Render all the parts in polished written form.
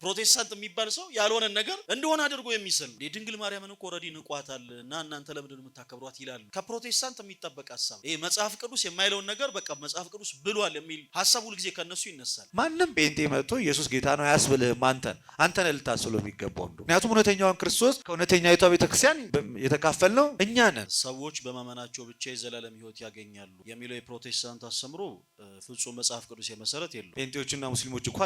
ፕሮቴስታንት የሚባል ሰው ያልሆነ ነገር እንደሆነ አድርጎ የሚስል የድንግል ማርያምን እኮ ኦልሬዲ ንቋታል እና እናንተ ለምንድን የምታከብሯት ይላሉ። ከፕሮቴስታንት የሚጠበቅ ሐሳብ ይሄ መጽሐፍ ቅዱስ የማይለውን ነገር በቃ መጽሐፍ ቅዱስ ብሏል የሚል ሐሳብ ሁሉ ጊዜ ከነሱ ይነሳል። ማንም ጴንጤ መጥቶ ኢየሱስ ጌታ ነው አያስብልህም። አንተን ልታስብለው የሚገባው ምክንያቱም እውነተኛውን ክርስቶስ ከእውነተኛይቷ ቤተክርስቲያን የተካፈልነው እኛ ነን። ሰዎች በማመናቸው ብቻ የዘላለም ሕይወት ያገኛሉ የሚለው የፕሮቴስታንት አስተምሮ ፍጹም መጽሐፍ ቅዱስ የመሰረት የለውም። ጴንጤዎችና ሙስሊሞች እኮ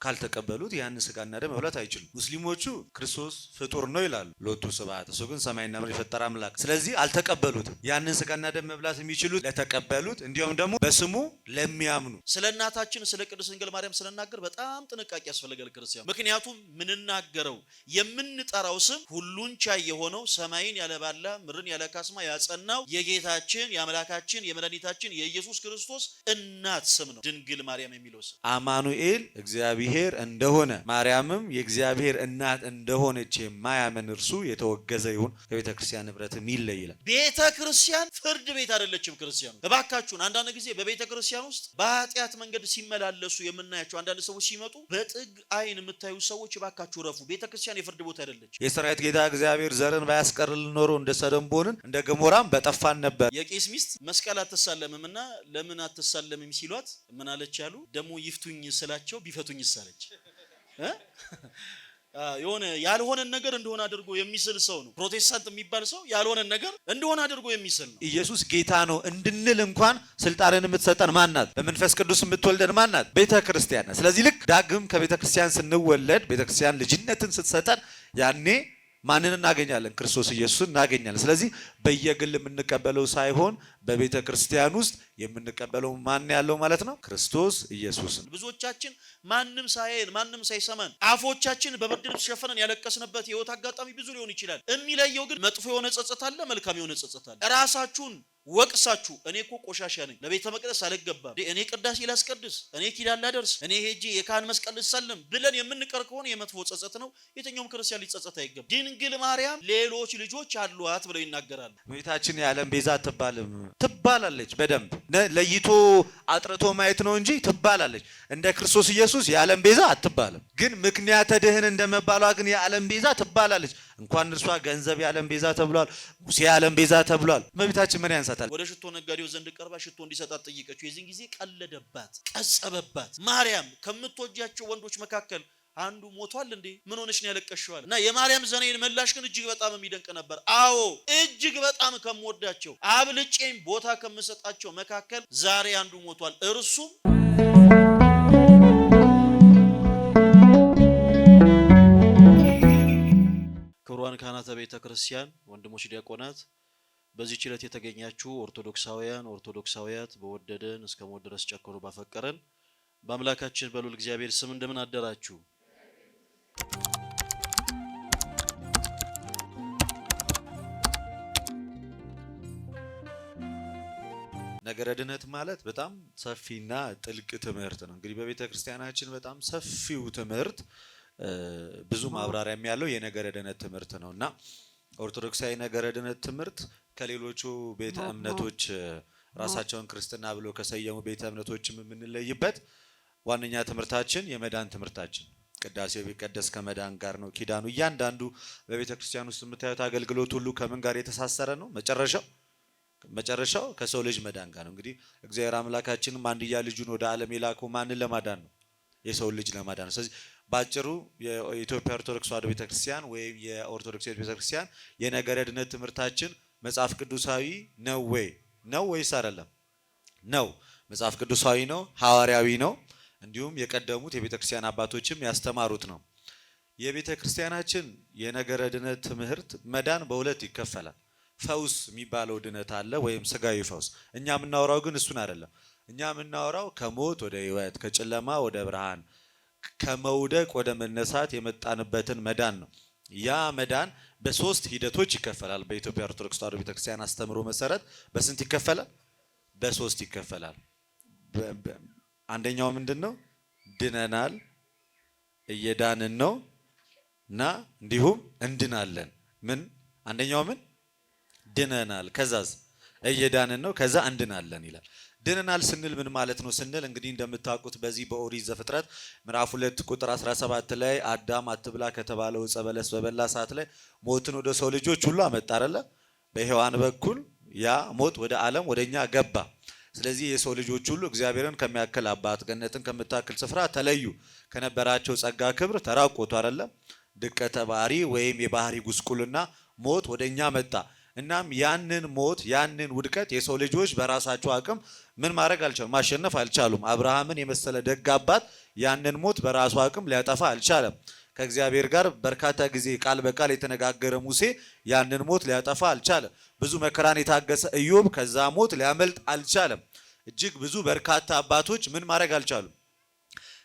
ካልተቀበሉት ያንን ስጋና ደም መብላት አይችሉም። ሙስሊሞቹ ክርስቶስ ፍጡር ነው ይላሉ፣ ሎቱ ስብሐት፣ እሱ ግን ሰማይና ምድር የፈጠረ አምላክ። ስለዚህ አልተቀበሉትም። ያንን ስጋና ደም መብላት የሚችሉት ለተቀበሉት እንዲሁም ደግሞ በስሙ ለሚያምኑ። ስለ እናታችን ስለ ቅድስት ድንግል ማርያም ስንናገር በጣም ጥንቃቄ ያስፈልጋል ክርስቲያን። ምክንያቱም ምንናገረው የምንጠራው ስም ሁሉን ቻይ የሆነው ሰማይን ያለ ባላ ምድርን ያለ ካስማ ያጸናው የጌታችን የአምላካችን የመድኃኒታችን የኢየሱስ ክርስቶስ እናት ስም ነው ድንግል ማርያም የሚለው ስም። አማኑኤል እግዚአብሔር እንደሆነ ማርያምም የእግዚአብሔር እናት እንደሆነች የማያምን እርሱ የተወገዘ ይሁን ከቤተ ክርስቲያን ንብረትም ይለይ ይላል። ቤተ ክርስቲያን ፍርድ ቤት አይደለችም። ክርስቲያኑ እባካችሁን አንዳንድ ጊዜ በቤተ ክርስቲያን ውስጥ በኃጢአት መንገድ ሲመላለሱ የምናያቸው አንዳንድ ሰዎች ሲመጡ በጥግ አይን የምታዩ ሰዎች እባካችሁ ረፉ። ቤተ ክርስቲያን የፍርድ ቦታ አይደለችም። የሰራዊት ጌታ እግዚአብሔር ዘርን ባያስቀርልን ኖሮ እንደ ሰዶም ቦንን እንደ ገሞራም በጠፋን ነበር። የቄስ ሚስት መስቀል አትሳለምምና ለምን አትሳለምም ሲሏት ምን አለች ያሉ ደግሞ ይፍቱኝ ስላቸው ቢፈቱኝ ሳለች የሆነ ያልሆነን ነገር እንደሆነ አድርጎ የሚስል ሰው ነው ፕሮቴስታንት የሚባል ሰው። ያልሆነን ነገር እንደሆነ አድርጎ የሚስል ነው። ኢየሱስ ጌታ ነው እንድንል እንኳን ስልጣንን የምትሰጠን ማናት? በመንፈስ ቅዱስ የምትወልደን ማናት? ቤተ ክርስቲያን ናት። ስለዚህ ልክ ዳግም ከቤተ ክርስቲያን ስንወለድ ቤተ ክርስቲያን ልጅነትን ስትሰጠን ያኔ ማንን እናገኛለን? ክርስቶስ ኢየሱስን እናገኛለን። ስለዚህ በየግል የምንቀበለው ሳይሆን በቤተ ክርስቲያን ውስጥ የምንቀበለው ማን ያለው ማለት ነው? ክርስቶስ ኢየሱስን። ብዙዎቻችን ማንም ሳይን ማንም ሳይሰማን አፎቻችን በብርድ ልብስ ሸፈነን ያለቀስንበት የህይወት አጋጣሚ ብዙ ሊሆን ይችላል። የሚለየው ግን መጥፎ የሆነ ጸጸት አለ፣ መልካም የሆነ ጸጸት አለ። ራሳችሁን ወቅሳችሁ እኔ እኮ ቆሻሻ ነኝ፣ ለቤተ መቅደስ አልገባም፣ እኔ ቅዳሴ ላስቀድስ፣ እኔ ኪዳን ላደርስ፣ እኔ ሄጄ የካህን መስቀል ልሳለም ብለን የምንቀር ከሆነ የመጥፎ ጸጸት ነው። የትኛውም ክርስቲያን ሊጸጸት አይገባም። ድንግል ማርያም ሌሎች ልጆች አሏት ብለው ይናገራሉ። እመቤታችን የዓለም ቤዛ አትባልም። ትባላለች። በደንብ ለይቶ አጥርቶ ማየት ነው እንጂ ትባላለች። እንደ ክርስቶስ ኢየሱስ የዓለም ቤዛ አትባልም። ግን ምክንያተ ድህን እንደመባሏ ግን የዓለም ቤዛ ትባላለች። እንኳን እርሷ ገንዘብ የዓለም ቤዛ ተብሏል፣ ሙሴ የዓለም ቤዛ ተብሏል። እመቤታችን ምን ያንሳታል? ወደ ሽቶ ነጋዴው ዘንድ ቀርባ ሽቶ እንዲሰጣት ጠይቀችው። የዚህን ጊዜ ቀለደባት፣ ቀጸበባት። ማርያም ከምትወጃቸው ወንዶች መካከል አንዱ ሞቷል እንዴ? ምን ሆነሽ ነው ያለቀሽው? እና የማርያም ዘኔን መላሽ ግን እጅግ በጣም የሚደንቅ ነበር። አዎ እጅግ በጣም ከምወዳቸው አብልጬም ቦታ ከምሰጣቸው መካከል ዛሬ አንዱ ሞቷል፣ እርሱም ክቡራን ካህናተ ቤተ ክርስቲያን፣ ወንድሞች ዲያቆናት፣ በዚህ ችለት የተገኛችሁ ኦርቶዶክሳውያን ኦርቶዶክሳውያት በወደደን እስከ ሞት ድረስ ጨክኖ ባፈቀረን በአምላካችን በልዑል እግዚአብሔር ስም እንደምን አደራችሁ? ነገረ ድነት ማለት በጣም ሰፊና ጥልቅ ትምህርት ነው። እንግዲህ በቤተ ክርስቲያናችን በጣም ሰፊው ትምህርት ብዙ ማብራሪያም ያለው የነገረ ድነት ትምህርት ነውና ኦርቶዶክሳዊ ነገረ ድነት ትምህርት ከሌሎቹ ቤተ እምነቶች ራሳቸውን ክርስትና ብሎ ከሰየሙ ቤተ እምነቶችም የምንለይበት ዋነኛ ትምህርታችን የመዳን ትምህርታችን። ቅዳሴው ቢቀደስ ከመዳን ጋር ነው። ኪዳኑ እያንዳንዱ በቤተ ክርስቲያን ውስጥ የምታዩት አገልግሎት ሁሉ ከምን ጋር የተሳሰረ ነው? መጨረሻው ከሰው ልጅ መዳን ጋር ነው። እንግዲህ እግዚአብሔር አምላካችንም አንድያ ልጁን ወደ ዓለም የላከው ማንን ለማዳን ነው? የሰው ልጅ ለማዳን ነው። ስለዚህ ባጭሩ የኢትዮጵያ ኦርቶዶክስ ተዋሕዶ ቤተክርስቲያን ወይም የኦርቶዶክስ ቤተክርስቲያን የነገረ ድነት ትምህርታችን መጽሐፍ ቅዱሳዊ ነው ወይስ አይደለም? ነው። መጽሐፍ ቅዱሳዊ ነው፣ ሐዋርያዊ ነው፣ እንዲሁም የቀደሙት የቤተክርስቲያን አባቶችም ያስተማሩት ነው። የቤተክርስቲያናችን የነገረ ድነት ትምህርት መዳን በሁለት ይከፈላል። ፈውስ የሚባለው ድነት አለ ወይም ስጋዊ ፈውስ። እኛ የምናወራው ግን እሱን አይደለም። እኛ የምናወራው ከሞት ወደ ሕይወት፣ ከጨለማ ወደ ብርሃን፣ ከመውደቅ ወደ መነሳት የመጣንበትን መዳን ነው። ያ መዳን በሶስት ሂደቶች ይከፈላል። በኢትዮጵያ ኦርቶዶክስ ተዋሕዶ ቤተክርስቲያን አስተምሮ መሰረት በስንት ይከፈላል? በሶስት ይከፈላል። አንደኛው ምንድነው? ድነናል፣ እየዳንን ነው እና እንዲሁም እንድናለን። አንደኛው ድነናል፣ ከዛስ እየዳንን ነው፣ ከዛ እንድናለን ይላል። ድነናል ስንል ምን ማለት ነው ስንል እንግዲህ እንደምታውቁት በዚህ በኦሪት ዘፍጥረት ምዕራፍ 2 ቁጥር 17 ላይ አዳም አትብላ ከተባለው ዕፀ በለስ በበላ ሰዓት ላይ ሞትን ወደ ሰው ልጆች ሁሉ አመጣ አይደለ? በሔዋን በኩል ያ ሞት ወደ ዓለም ወደኛ ገባ። ስለዚህ የሰው ልጆች ሁሉ እግዚአብሔርን ከሚያክል አባት ገነትን ከምታክል ስፍራ ተለዩ፣ ከነበራቸው ጸጋ ክብር ተራቆቱ አይደለ? ድቀተ ባህሪ ወይም የባህሪ ጉስቁልና ሞት ወደኛ መጣ። እናም ያንን ሞት ያንን ውድቀት የሰው ልጆች በራሳቸው አቅም ምን ማድረግ አልቻሉም፣ ማሸነፍ አልቻሉም። አብርሃምን የመሰለ ደግ አባት ያንን ሞት በራሱ አቅም ሊያጠፋ አልቻለም። ከእግዚአብሔር ጋር በርካታ ጊዜ ቃል በቃል የተነጋገረ ሙሴ ያንን ሞት ሊያጠፋ አልቻለም። ብዙ መከራን የታገሰ ኢዮብ ከዛ ሞት ሊያመልጥ አልቻለም። እጅግ ብዙ በርካታ አባቶች ምን ማድረግ አልቻሉም፣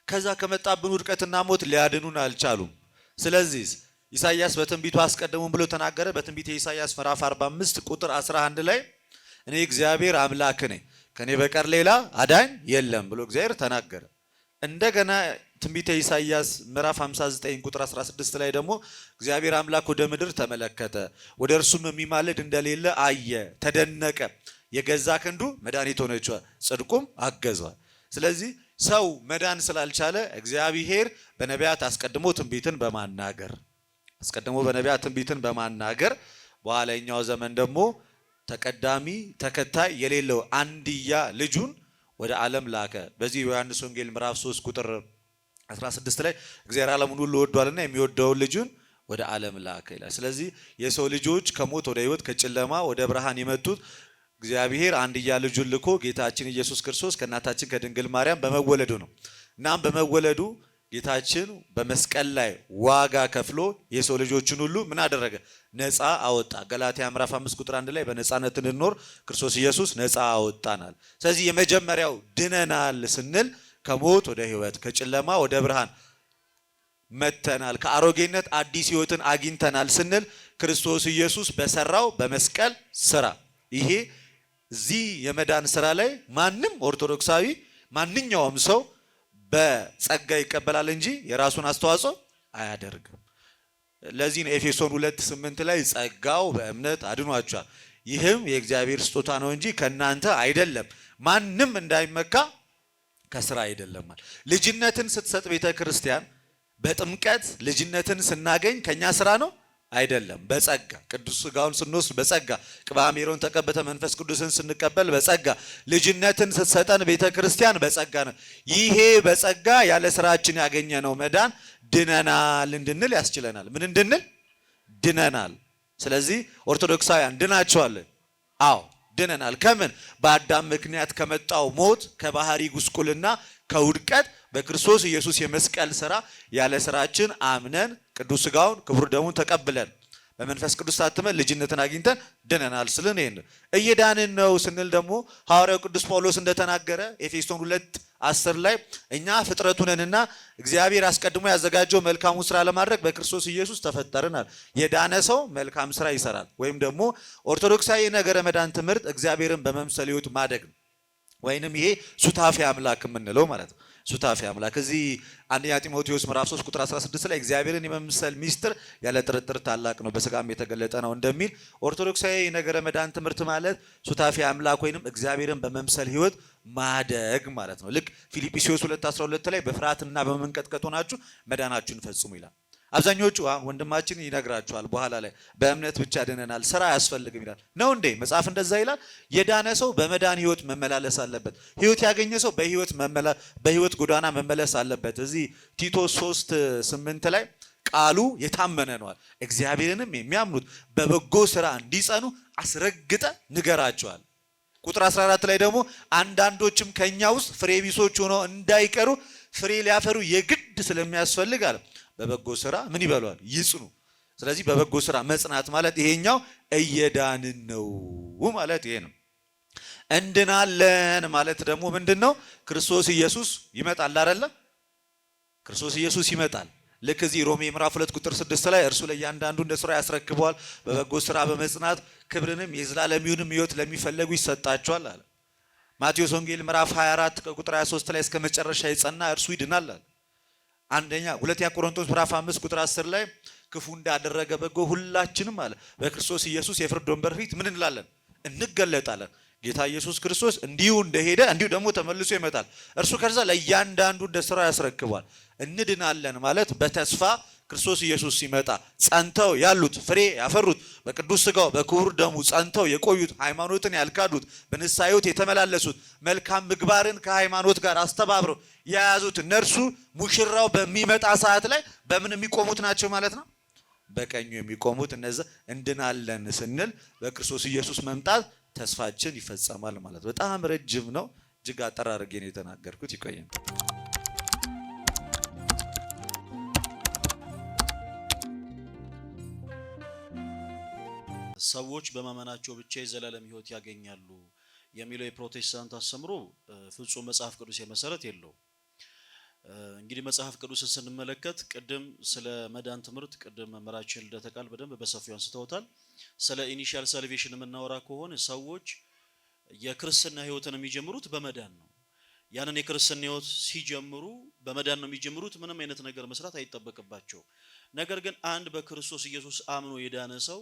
ከዛ ከመጣብን ውድቀትና ሞት ሊያድኑን አልቻሉም። ስለዚህ ኢሳይያስ በትንቢቱ አስቀድሞም ብሎ ተናገረ። በትንቢተ ኢሳይያስ ምዕራፍ 45 ቁጥር 11 ላይ እኔ እግዚአብሔር አምላክ ነኝ ከኔ በቀር ሌላ አዳኝ የለም ብሎ እግዚአብሔር ተናገረ። እንደገና ትንቢተ ኢሳይያስ ምዕራፍ 59 ቁጥር 16 ላይ ደግሞ እግዚአብሔር አምላክ ወደ ምድር ተመለከተ፣ ወደ እርሱም የሚማልድ እንደሌለ አየ፣ ተደነቀ፣ የገዛ ክንዱ መድኃኒት ሆነችዋል፣ ጽድቁም አገዟል። ስለዚህ ሰው መዳን ስላልቻለ እግዚአብሔር በነቢያት አስቀድሞ ትንቢትን በማናገር በኋላኛው ዘመን ደግሞ ተቀዳሚ ተከታይ የሌለው አንድያ ልጁን ወደ ዓለም ላከ። በዚህ ዮሐንስ ወንጌል ምዕራፍ 3 ቁጥር 16 ላይ እግዚአብሔር ዓለሙን ሁሉ ወዷልና የሚወደውን ልጁን ወደ ዓለም ላከ ይላል። ስለዚህ የሰው ልጆች ከሞት ወደ ሕይወት ከጨለማ ወደ ብርሃን የመጡት እግዚአብሔር አንድያ ልጁን ልኮ ጌታችን ኢየሱስ ክርስቶስ ከእናታችን ከድንግል ማርያም በመወለዱ ነው። እናም በመወለዱ ጌታችን በመስቀል ላይ ዋጋ ከፍሎ የሰው ልጆችን ሁሉ ምን አደረገ? ነፃ አወጣ። ገላትያ ምዕራፍ 5 ቁጥር 1 ላይ በነፃነት እንድንኖር ክርስቶስ ኢየሱስ ነፃ አወጣናል። ስለዚህ የመጀመሪያው ድነናል ስንል ከሞት ወደ ሕይወት ከጨለማ ወደ ብርሃን መተናል፣ ከአሮጌነት አዲስ ሕይወትን አግኝተናል ስንል ክርስቶስ ኢየሱስ በሰራው በመስቀል ስራ። ይሄ እዚህ የመዳን ስራ ላይ ማንም ኦርቶዶክሳዊ ማንኛውም ሰው በጸጋ ይቀበላል እንጂ የራሱን አስተዋጽኦ አያደርግም። ለዚህ ነው ኤፌሶን 2:8 ላይ ጸጋው በእምነት አድኗቸዋል፣ ይህም የእግዚአብሔር ስጦታ ነው እንጂ ከናንተ አይደለም፣ ማንም እንዳይመካ ከስራ አይደለም። ልጅነትን ስትሰጥ ቤተ ክርስቲያን በጥምቀት ልጅነትን ስናገኝ ከኛ ስራ ነው አይደለም፣ በጸጋ ቅዱስ ሥጋውን ስንወስድ በጸጋ ቅባ ሜሮን ተቀበተ መንፈስ ቅዱስን ስንቀበል በጸጋ ልጅነትን ስትሰጠን ቤተ ክርስቲያን በጸጋ ነው። ይሄ በጸጋ ያለ ስራችን ያገኘ ነው መዳን ድነናል እንድንል ያስችለናል። ምን እንድንል? ድነናል። ስለዚህ ኦርቶዶክሳውያን ድናቸዋል? አዎ ድነናል። ከምን? በአዳም ምክንያት ከመጣው ሞት፣ ከባህሪ ጉስቁልና፣ ከውድቀት በክርስቶስ ኢየሱስ የመስቀል ስራ ያለ ስራችን አምነን ቅዱስ ሥጋውን ክቡር ደሙን ተቀብለን በመንፈስ ቅዱስ ታትመን ልጅነትን አግኝተን ድነናል ስልን ይሄን እየዳንን ነው ስንል ደግሞ ሐዋርያው ቅዱስ ጳውሎስ እንደተናገረ ኤፌሶን 2:10 ላይ እኛ ፍጥረቱ ነንና እግዚአብሔር አስቀድሞ ያዘጋጀው መልካሙን ስራ ለማድረግ በክርስቶስ ኢየሱስ ተፈጠርናል። የዳነ ሰው መልካም ስራ ይሰራል። ወይም ደግሞ ኦርቶዶክሳዊ ነገረ መዳን ትምህርት እግዚአብሔርን በመምሰል ሕይወት ማደግ ነው። ወይንም ይሄ ሱታፌ አምላክ የምንለው ማለት ነው። ሱታፌ አምላክ እዚህ አንደኛ ጢሞቴዎስ ምዕራፍ 3 ቁጥር 16 ላይ እግዚአብሔርን የመምሰል ሚስጥር ያለ ጥርጥር ታላቅ ነው፣ በስጋም የተገለጠ ነው እንደሚል ኦርቶዶክሳዊ ነገረ መዳን ትምህርት ማለት ሱታፌ አምላክ ወይንም እግዚአብሔርን በመምሰል ሕይወት ማደግ ማለት ነው። ልክ ፊልጵስዩስ 2:12 ላይ በፍርሃትና በመንቀጥቀጥ ሆናችሁ መዳናችሁን ፈጽሙ ይላል። አብዛኞቹ ወንድማችን ይነግራቸዋል በኋላ ላይ በእምነት ብቻ ድነናል ስራ አያስፈልግም ይላል። ነው እንዴ? መጽሐፍ እንደዛ ይላል? የዳነ ሰው በመዳን ሕይወት መመላለስ አለበት። ሕይወት ያገኘ ሰው በሕይወት ጎዳና መመለስ አለበት። እዚህ ቲቶ 3:8 ላይ ቃሉ የታመነ ነዋል፣ እግዚአብሔርንም የሚያምኑት በበጎ ስራ እንዲጸኑ አስረግጠ ንገራቸዋል። ቁጥር 14 ላይ ደግሞ አንዳንዶችም ከኛ ውስጥ ፍሬ ቢሶች ሆነው እንዳይቀሩ ፍሬ ሊያፈሩ የግድ ስለሚያስፈልግ አለ በበጎ ስራ ምን ይበሏል? ይጽኑ። ስለዚህ በበጎ ስራ መጽናት ማለት ይሄኛው እየዳንን ነው ማለት ይሄ ነው። እንድናለን ማለት ደግሞ ምንድነው? ክርስቶስ ኢየሱስ ይመጣል አይደለ? ክርስቶስ ኢየሱስ ይመጣል። ልክ እዚህ ሮሜ ምዕራፍ 2 ቁጥር 6 ላይ እርሱ ለእያንዳንዱ እንደ ስራ ያስረክበዋል፣ በበጎ ስራ በመጽናት ክብርንም የዘላለምንም ሕይወት ለሚፈለጉ ይሰጣቸዋል አለ። ማቴዎስ ወንጌል ምዕራፍ 24 ቁጥር 23 ላይ እስከ መጨረሻ የጸና እርሱ ይድናል አለ። ሁለተኛ ቆሮንቶስ ምዕራፍ 5 ቁጥር 10 ላይ ክፉ እንዳደረገ በጎ ሁላችንም አለ በክርስቶስ ኢየሱስ የፍርድ ወንበር ፊት ምን እንላለን? እንገለጣለን። ጌታ ኢየሱስ ክርስቶስ እንዲሁ እንደሄደ እንዲሁ ደግሞ ተመልሶ ይመጣል። እርሱ ከዛ ለእያንዳንዱ እንደ ስራው ያስረክባል። እንድናለን ማለት በተስፋ ክርስቶስ ኢየሱስ ሲመጣ ጸንተው ያሉት ፍሬ ያፈሩት በቅዱስ ሥጋው በክቡር ደሙ ጸንተው የቆዩት ሃይማኖትን ያልካዱት በንስሐ ሕይወት የተመላለሱት መልካም ምግባርን ከሃይማኖት ጋር አስተባብረው የያዙት እነርሱ ሙሽራው በሚመጣ ሰዓት ላይ በምን የሚቆሙት ናቸው ማለት ነው? በቀኙ የሚቆሙት እነዚህ እንድናለን ስንል በክርስቶስ ኢየሱስ መምጣት ተስፋችን ይፈጸማል ማለት። በጣም ረጅም ነው። እጅግ አጠር አድርጌ ነው የተናገርኩት። ይቆየን። ሰዎች በማመናቸው ብቻ የዘላለም ሕይወት ያገኛሉ የሚለው የፕሮቴስታንት አስተምሮ ፍጹም መጽሐፍ ቅዱስ መሰረት የለውም። እንግዲህ መጽሐፍ ቅዱስን ስንመለከት ቅድም ስለ መዳን ትምህርት ቅድም መምህራችን ልደተ ቃል በደንብ በሰፊው አንስተውታል። ስለ ኢኒሺያል ሳልቬሽን የምናወራ ከሆነ ሰዎች የክርስትና ሕይወትን የሚጀምሩት በመዳን ነው። ያንን የክርስትና ሕይወት ሲጀምሩ በመዳን ነው የሚጀምሩት። ምንም አይነት ነገር መስራት አይጠበቅባቸው። ነገር ግን አንድ በክርስቶስ ኢየሱስ አምኖ የዳነ ሰው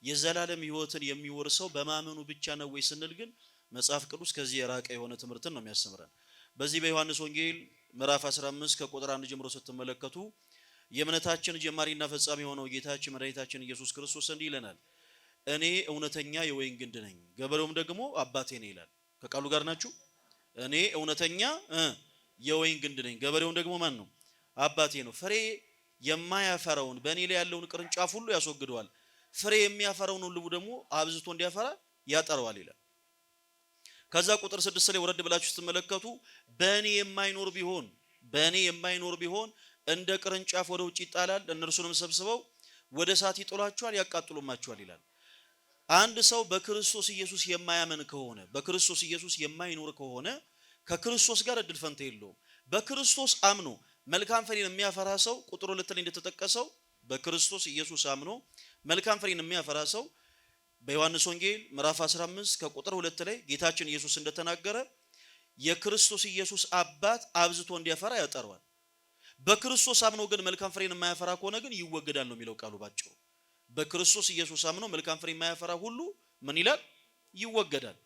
የዘላለም ሕይወትን የሚወርሰው በማመኑ ብቻ ነው ወይ ስንል ግን መጽሐፍ ቅዱስ ከዚህ የራቀ የሆነ ትምህርትን ነው የሚያስተምረን። በዚህ በዮሐንስ ወንጌል ምዕራፍ 15 ከቁጥር 1 ጀምሮ ስትመለከቱ የእምነታችን ጀማሪና ፈጻሚ የሆነው ጌታችን መድኃኒታችን ኢየሱስ ክርስቶስ እንዲህ ይለናል፣ እኔ እውነተኛ የወይን ግንድ ነኝ፣ ገበሬውም ደግሞ አባቴ ነው ይላል። ከቃሉ ጋር ናችሁ? እኔ እውነተኛ የወይን ግንድ ነኝ፣ ገበሬውም ደግሞ ማን ነው? አባቴ ነው። ፍሬ የማያፈራውን በእኔ ላይ ያለውን ቅርንጫፍ ሁሉ ያስወግደዋል፣ ፍሬ የሚያፈራውን ሁሉ ደግሞ አብዝቶ እንዲያፈራ ያጠረዋል ይላል። ከዛ ቁጥር 6 ላይ ወረድ ብላችሁ ስትመለከቱ በእኔ የማይኖር ቢሆን እንደ ቅርንጫፍ ወደ ውጭ ይጣላል፣ እነርሱንም ሰብስበው ወደ እሳት ይጥሏቸዋል፣ ያቃጥሉማቸዋል ይላል። አንድ ሰው በክርስቶስ ኢየሱስ የማያመን ከሆነ በክርስቶስ ኢየሱስ የማይኖር ከሆነ ከክርስቶስ ጋር እድል ፈንታ የለውም። በክርስቶስ አምኖ መልካም ፍሬን የሚያፈራ ሰው ቁጥር 2 ላይ እንደተጠቀሰው በክርስቶስ ኢየሱስ አምኖ መልካም ፍሬን የሚያፈራ ሰው በዮሐንስ ወንጌል ምዕራፍ 15 ከቁጥር 2 ላይ ጌታችን ኢየሱስ እንደተናገረ የክርስቶስ ኢየሱስ አባት አብዝቶ እንዲያፈራ ያጠረዋል። በክርስቶስ አምኖ ግን መልካም ፍሬን የማያፈራ ከሆነ ግን ይወገዳል ነው የሚለው ቃሉ ባጭሩ። በክርስቶስ ኢየሱስ አምኖ መልካም ፍሬ የማያፈራ ሁሉ ምን ይላል? ይወገዳል።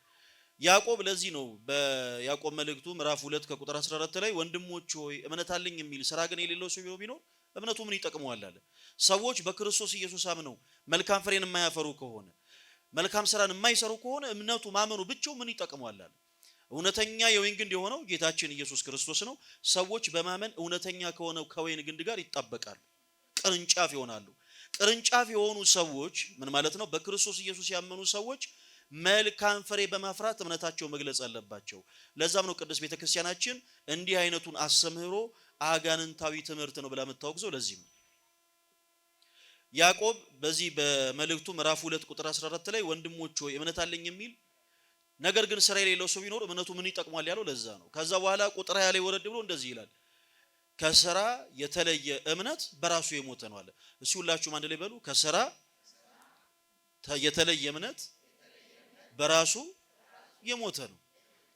ያዕቆብ ለዚህ ነው በያዕቆብ መልእክቱ ምዕራፍ 2 ከቁጥር 14 ላይ ወንድሞች ሆይ እምነት አለኝ የሚል ስራ ግን የሌለው ሰው ቢኖር እምነቱ ምን ይጠቅመዋል አለ። ሰዎች በክርስቶስ ኢየሱስ አምነው መልካም ፍሬን የማያፈሩ ከሆነ መልካም ስራን የማይሰሩ ከሆነ እምነቱ ማመኑ ብቻው ምን ይጠቅመዋል አለ። እውነተኛ የወይን ግንድ የሆነው ጌታችን ኢየሱስ ክርስቶስ ነው። ሰዎች በማመን እውነተኛ ከሆነው ከወይን ግንድ ጋር ይጣበቃሉ፣ ቅርንጫፍ ይሆናሉ። ቅርንጫፍ የሆኑ ሰዎች ምን ማለት ነው? በክርስቶስ ኢየሱስ ያመኑ ሰዎች መልካም ፍሬ በማፍራት እምነታቸው መግለጽ አለባቸው። ለዛም ነው ቅዱስ ቤተክርስቲያናችን እንዲህ አይነቱን አስተምህሮ አጋንንታዊ ትምህርት ነው ብላ የምታወግዘው። ለዚህ ነው ያዕቆብ በዚህ በመልእክቱ ምዕራፍ 2 ቁጥር 14 ላይ ወንድሞች ሆይ እምነት አለኝ የሚል ነገር ግን ስራ የሌለው ሰው ቢኖር እምነቱ ምን ይጠቅማል ያለው ለዛ ነው። ከዛ በኋላ ቁጥር 20 ላይ ወረድ ብሎ እንደዚህ ይላል፣ ከስራ የተለየ እምነት በራሱ የሞተ ነው አለ። እሺ ሁላችሁም አንድ ላይ በሉ፣ ከስራ የተለየ እምነት በራሱ የሞተ ነው።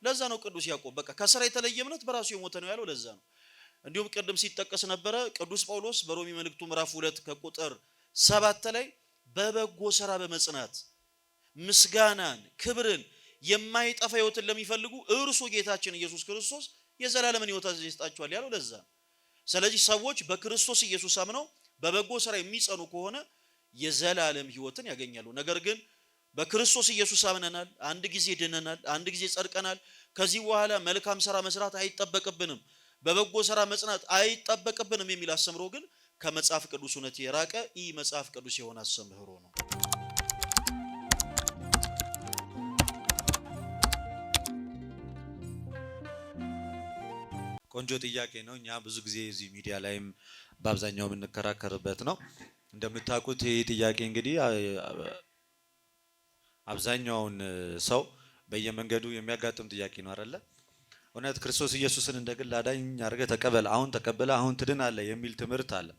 ለዛ ነው ቅዱስ ያዕቆብ በቃ ከስራ የተለየ እምነት በራሱ የሞተ ነው ያለው ለዛ ነው። እንዲሁም ቅድም ሲጠቀስ ነበረ ቅዱስ ጳውሎስ በሮሚ መልእክቱ ምዕራፍ 2 ከቁጥር 7 ላይ በበጎ ስራ በመጽናት ምስጋናን ክብርን የማይጠፋ ሕይወትን ለሚፈልጉ እርሱ ጌታችን ኢየሱስ ክርስቶስ የዘላለምን ሕይወት ይሰጣቸዋል ያለው ለዛ ነው። ስለዚህ ሰዎች በክርስቶስ ኢየሱስ አምነው በበጎ ስራ የሚጸኑ ከሆነ የዘላለም ሕይወትን ያገኛሉ። ነገር ግን በክርስቶስ ኢየሱስ አምነናል፣ አንድ ጊዜ ድነናል፣ አንድ ጊዜ ጸድቀናል፣ ከዚህ በኋላ መልካም ስራ መስራት አይጠበቅብንም፣ በበጎ ስራ መጽናት አይጠበቅብንም የሚል አስተምህሮ ግን ከመጽሐፍ ቅዱስ እውነት የራቀ ኢ መጽሐፍ ቅዱስ የሆነ አስተምህሮ ነው። ቆንጆ ጥያቄ ነው። እኛ ብዙ ጊዜ እዚህ ሚዲያ ላይም በአብዛኛው የምንከራከርበት ነው። እንደምታውቁት ይህ ጥያቄ እንግዲህ አብዛኛውን ሰው በየመንገዱ የሚያጋጥም ጥያቄ ነው አይደለ? እውነት ክርስቶስ ኢየሱስን እንደ ግል አዳኝ አድርገህ ተቀበል፣ አሁን ተቀበለ፣ አሁን ትድናለህ የሚል ትምህርት አለ።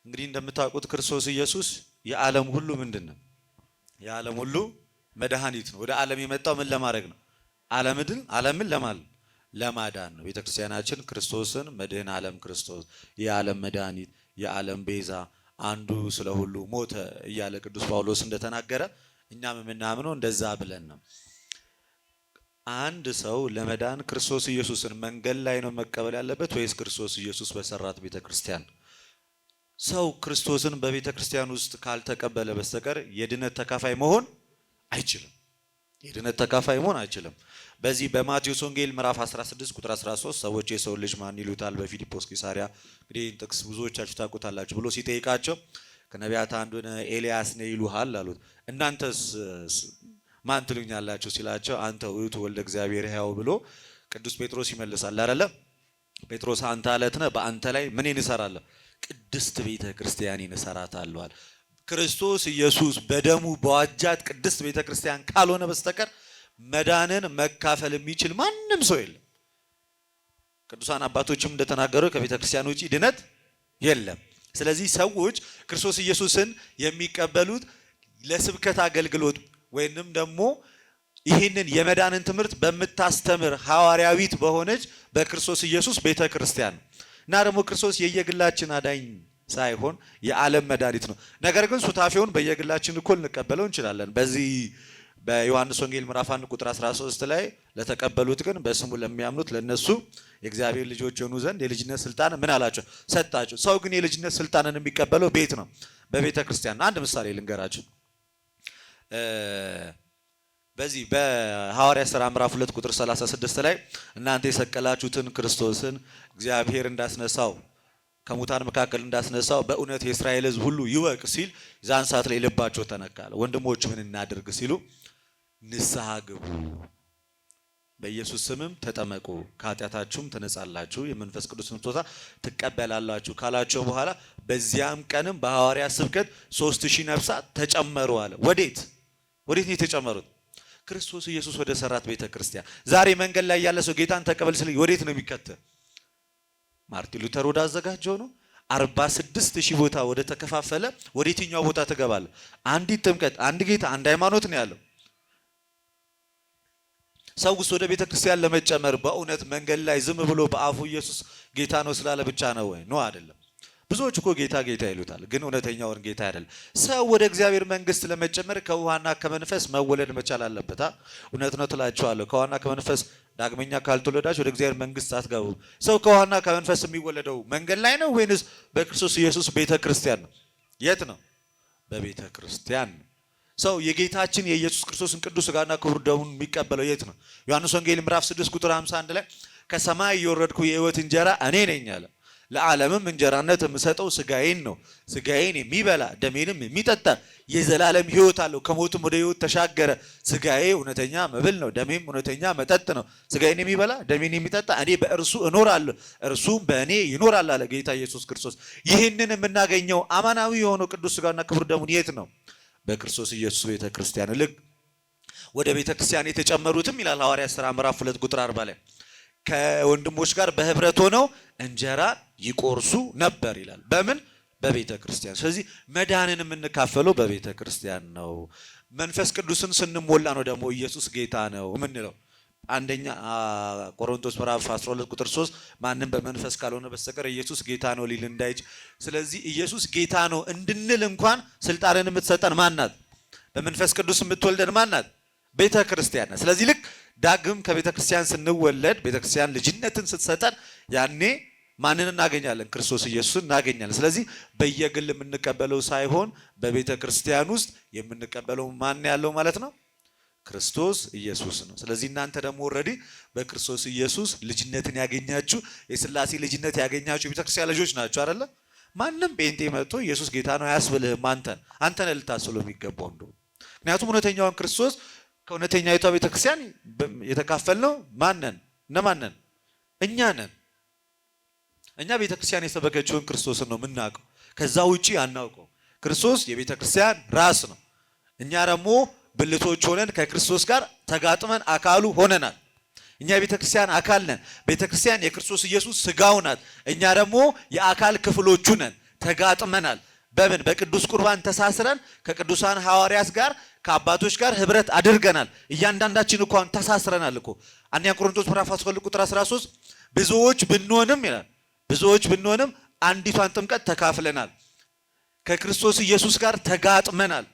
እንግዲህ እንደምታውቁት ክርስቶስ ኢየሱስ የዓለም ሁሉ ምንድን ነው? የዓለም ሁሉ መድኃኒት ነው። ወደ ዓለም የመጣው ምን ለማድረግ ነው? ዓለምን ለማዳን ነው። ቤተክርስቲያናችን ክርስቶስን መድህን ዓለም ክርስቶስ የዓለም መድኃኒት የዓለም ቤዛ አንዱ ስለ ሁሉ ሞተ እያለ ቅዱስ ጳውሎስ እንደተናገረ እኛም የምናምነው እንደዛ ብለን ነው። አንድ ሰው ለመዳን ክርስቶስ ኢየሱስን መንገድ ላይ ነው መቀበል ያለበት ወይስ ክርስቶስ ኢየሱስ በሰራት ቤተክርስቲያን? ሰው ክርስቶስን በቤተክርስቲያን ውስጥ ካልተቀበለ በስተቀር የድነት ተካፋይ መሆን አይችልም። የድነት ተካፋይ መሆን አይችልም። በዚህ በማቴዎስ ወንጌል ምዕራፍ 16 ቁጥር 13 ሰዎች የሰው ልጅ ማን ይሉታል በፊልጶስ ቂሳሪያ እንግዲህ ጥቅስ ብዙዎቻችሁ ታውቁታላችሁ ብሎ ሲጠይቃቸው ከነቢያት አንዱን ኤልያስ ነው ይሉሃል አሉት። እናንተስ ማን ትሉኛላችሁ ሲላቸው አንተ ውእቱ ወልደ እግዚአብሔር ሕያው ብሎ ቅዱስ ጴጥሮስ ይመልሳል አይደለ? ጴጥሮስ አንተ አለት ነህ፣ በአንተ ላይ ምን እንሰራለሁ? ቅድስት ቤተ ክርስቲያን እንሰራታለሁ አለ። ክርስቶስ ኢየሱስ በደሙ በዋጃት ቅድስት ቤተ ክርስቲያን ካልሆነ በስተቀር መዳንን መካፈል የሚችል ማንም ሰው የለም። ቅዱሳን አባቶችም እንደተናገሩ ከቤተ ክርስቲያን ውጪ ድነት የለም። ስለዚህ ሰዎች ክርስቶስ ኢየሱስን የሚቀበሉት ለስብከት አገልግሎት ወይንም ደግሞ ይህንን የመዳንን ትምህርት በምታስተምር ሐዋርያዊት በሆነች በክርስቶስ ኢየሱስ ቤተ ክርስቲያን እና ደግሞ ክርስቶስ የየግላችን አዳኝ ሳይሆን የዓለም መድኃኒት ነው። ነገር ግን ሱታፌውን በየግላችን እኩል እንቀበለው እንችላለን። በዚህ በዮሐንስ ወንጌል ምዕራፍ 1 ቁጥር 13 ላይ ለተቀበሉት ግን በስሙ ለሚያምኑት ለነሱ የእግዚአብሔር ልጆች የሆኑ ዘንድ የልጅነት ስልጣን ምን አላቸው? ሰጣቸው። ሰው ግን የልጅነት ስልጣንን የሚቀበለው ቤት ነው፣ በቤተ ክርስቲያን። አንድ ምሳሌ ልንገራችሁ። በዚህ በሐዋርያ ሥራ ምዕራፍ 2 ቁጥር 36 ላይ እናንተ የሰቀላችሁትን ክርስቶስን እግዚአብሔር እንዳስነሳው ከሙታን መካከል እንዳስነሳው በእውነት የእስራኤል ሕዝብ ሁሉ ይወቅ ሲል ዛን ሰዓት ላይ ልባቸው ተነካለ። ወንድሞች ምን እናድርግ ሲሉ ንስሐ ግቡ፣ በኢየሱስ ስምም ተጠመቁ፣ ከኃጢአታችሁም ትነጻላችሁ፣ የመንፈስ ቅዱስን ስጦታ ትቀበላላችሁ ካላቸው በኋላ በዚያም ቀንም በሐዋርያ ስብከት 3000 ነፍሳት ተጨመሩ አለ። ወዴት ነው የተጨመሩት? ክርስቶስ ኢየሱስ ወደ ሰራት ቤተ ክርስቲያን። ዛሬ መንገድ ላይ ያለ ሰው ጌታን ተቀበል ሲል ወዴት ነው የሚከተል? ማርቲን ሉተር ወደ አዘጋጀው ነው። 46000 ቦታ ወደ ተከፋፈለ ወደ የትኛው ቦታ ትገባለህ? አንዲት ጥምቀት፣ አንድ ጌታ፣ አንድ ሃይማኖት ነው ያለው። ሰውስ ወደ ቤተ ክርስቲያን ለመጨመር በእውነት መንገድ ላይ ዝም ብሎ በአፉ ኢየሱስ ጌታ ነው ስላለ ብቻ ነው ወይ? ነው አይደለም። ብዙዎች እኮ ጌታ ጌታ ይሉታል፣ ግን እውነተኛውን ጌታ አይደለም። ሰው ወደ እግዚአብሔር መንግስት ለመጨመር ከውሃና ከመንፈስ መወለድ መቻል አለበት። እውነት ነው ትላቸዋለሁ። ከውሃና ከመንፈስ ዳግመኛ ካልተወለዳችሁ ወደ እግዚአብሔር መንግስት አትገቡ። ሰው ከውሃና ከመንፈስ የሚወለደው መንገድ ላይ ነው ወይንስ በክርስቶስ ኢየሱስ ቤተ ክርስቲያን ነው? የት ነው? በቤተ ክርስቲያን ነው። ሰው የጌታችን የኢየሱስ ክርስቶስን ቅዱስ ሥጋና ክቡር ደሙን የሚቀበለው የት ነው? ዮሐንስ ወንጌል ምዕራፍ 6 ቁጥር 51 ላይ ከሰማይ የወረድኩ የሕይወት እንጀራ እኔ ነኝ አለ። ለዓለምም እንጀራነት የምሰጠው ሥጋዬን ነው። ሥጋዬን የሚበላ ደሜንም የሚጠጣ የዘላለም ሕይወት አለው፣ ከሞትም ወደ ሕይወት ተሻገረ። ሥጋዬ እውነተኛ መብል ነው፣ ደሜም እውነተኛ መጠጥ ነው። ሥጋዬን የሚበላ ደሜን የሚጠጣ እኔ በእርሱ እኖራለሁ፣ እርሱም በእኔ ይኖራል አለ ጌታ ኢየሱስ ክርስቶስ። ይህንን የምናገኘው አማናዊ የሆነው ቅዱስ ሥጋና ክቡር ደሙን የት ነው? በክርስቶስ ኢየሱስ ቤተ ክርስቲያን። ልክ ወደ ቤተ ክርስቲያን የተጨመሩትም ይላል ሐዋርያ ሥራ ምዕራፍ 2 ቁጥር 40 ላይ ከወንድሞች ጋር በህብረት ሆነው እንጀራ ይቆርሱ ነበር ይላል። በምን? በቤተ ክርስቲያን። ስለዚህ መዳንን የምንካፈለው በቤተ ክርስቲያን ነው። መንፈስ ቅዱስን ስንሞላ ነው ደግሞ ኢየሱስ ጌታ ነው የምንለው። አንደኛ ቆሮንቶስ ምዕራፍ 12 ቁጥር 3 ማንም በመንፈስ ካልሆነ በስተቀር ኢየሱስ ጌታ ነው ሊል እንዳይችል። ስለዚህ ኢየሱስ ጌታ ነው እንድንል እንኳን ስልጣንን የምትሰጠን ማናት? በመንፈስ ቅዱስ የምትወልደን ማናት? ቤተ ክርስቲያን ናት። ስለዚህ ልክ ዳግም ከቤተ ክርስቲያን ስንወለድ ቤተ ክርስቲያን ልጅነትን ስትሰጠን ያኔ ማንን እናገኛለን? ክርስቶስ ኢየሱስን እናገኛለን። ስለዚህ በየግል የምንቀበለው ሳይሆን በቤተ ክርስቲያን ውስጥ የምንቀበለው ማን ያለው ማለት ነው? ክርስቶስ ኢየሱስ ነው። ስለዚህ እናንተ ደግሞ ኦልሬዲ በክርስቶስ ኢየሱስ ልጅነትን ያገኛችሁ የሥላሴ ልጅነት ያገኛችሁ የቤተ ክርስቲያን ልጆች ናችሁ አይደለ? ማንም ጴንጤ መጥቶ ኢየሱስ ጌታ ነው አያስብልህም። አንተን ልታስብለው የሚገባው እንደው ምክንያቱም እውነተኛውን ክርስቶስ ከእውነተኛይቷ ቤተ ክርስቲያን የተካፈልነው ማንን? እነማንን? እኛ ነን። እኛ ቤተ ክርስቲያን የሰበከችውን ክርስቶስን ነው የምናውቀው። ከዛ ውጪ አናውቀው። ክርስቶስ የቤተ ክርስቲያን ራስ ነው። እኛ ደግሞ ብልቶች ሆነን ከክርስቶስ ጋር ተጋጥመን አካሉ ሆነናል። እኛ የቤተ ክርስቲያን አካል ነን። ቤተ ክርስቲያን የክርስቶስ ኢየሱስ ሥጋው ናት። እኛ ደግሞ የአካል ክፍሎቹ ነን። ተጋጥመናል። በምን? በቅዱስ ቁርባን ተሳስረን ከቅዱሳን ሐዋርያት ጋር ከአባቶች ጋር ህብረት አድርገናል። እያንዳንዳችን እንኳን ተሳስረናል እኮ። አንደኛ ቆሮንቶስ ምዕራፍ 12 ቁጥር 13 ብዙዎች ብንሆንም ይላል፣ ብዙዎች ብንሆንም አንዲቷን ጥምቀት ተካፍለናል፣ ከክርስቶስ ኢየሱስ ጋር ተጋጥመናል።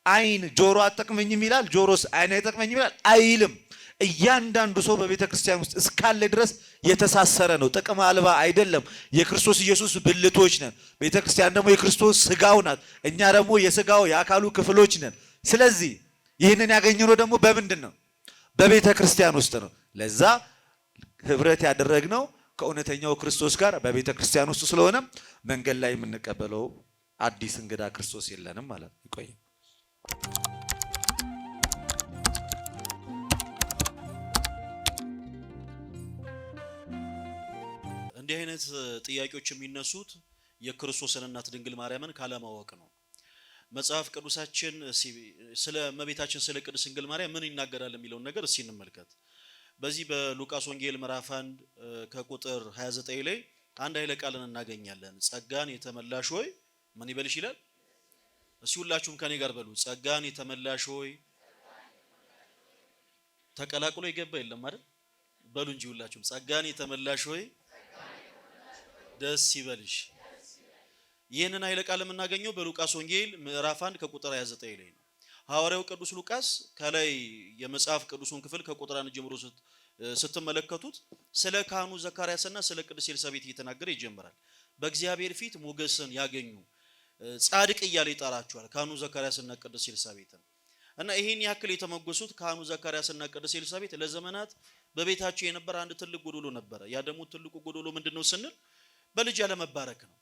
አይን ጆሮ አትጠቅመኝም ይላል፣ ጆሮስ አይን አይጠቅመኝም ይላል አይልም። እያንዳንዱ ሰው በቤተ ክርስቲያን ውስጥ እስካለ ድረስ የተሳሰረ ነው። ጥቅም አልባ አይደለም። የክርስቶስ ኢየሱስ ብልቶች ነን። ቤተ ክርስቲያን ደግሞ የክርስቶስ ስጋው ናት። እኛ ደግሞ የስጋው የአካሉ ክፍሎች ነን። ስለዚህ ይህንን ያገኘነው ደግሞ በምንድን ነው? በቤተ ክርስቲያን ውስጥ ነው። ለዛ ህብረት ያደረግነው ከእውነተኛው ክርስቶስ ጋር በቤተ ክርስቲያን ውስጥ ስለሆነ መንገድ ላይ የምንቀበለው አዲስ እንግዳ ክርስቶስ የለንም ማለት ነው። ይቆይ። እንዲህ አይነት ጥያቄዎች የሚነሱት የክርስቶስን እናት ድንግል ማርያምን ካለማወቅ ነው። መጽሐፍ ቅዱሳችን ስለ እመቤታችን ስለ ቅድስት ድንግል ማርያም ምን ይናገራል የሚለውን ነገር እስኪ እንመልከት። በዚህ በሉቃስ ወንጌል ምዕራፍ 1 ከቁጥር 29 ላይ አንድ ኃይለ ቃልን እናገኛለን። ጸጋን የተመላሽ ሆይ ምን ይበልሽ ይላል። እስኪ ሁላችሁም ከኔ ጋር በሉ። ጸጋን የተመላሽ ሆይ። ተቀላቅሎ ይገባ የለም አይደል? በሉ እንጂ ሁላችሁም ጸጋን የተመላሽ ሆይ ደስ ይበልሽ። ይህንን ኃይለ ቃል የምናገኘው በሉቃስ ወንጌል ምዕራፍ 1 ከቁጥር 29 ላይ ነው። ሐዋርያው ቅዱስ ሉቃስ ከላይ የመጽሐፍ ቅዱሱን ክፍል ከቁጥር 1 ጀምሮ ስትመለከቱት ስለ ካህኑ ዘካርያስና ስለ ቅድስት ኤልሳቤጥ እየተናገረ ይጀምራል። በእግዚአብሔር ፊት ሞገስን ያገኙ ጻድቅ እያለ ይጠራቸዋል ካህኑ ዘካርያስና ቅድስት ኤልሳቤጥን። እና ይሄን ያክል የተመጎሱት ካህኑ ዘካርያስና ቅድስት ኤልሳቤጥ ለዘመናት በቤታቸው የነበረ አንድ ትልቅ ጎዶሎ ነበረ። ያ ደግሞ ትልቁ ጎዶሎ ምንድነው ስንል በልጅ ያለመባረክ ነው።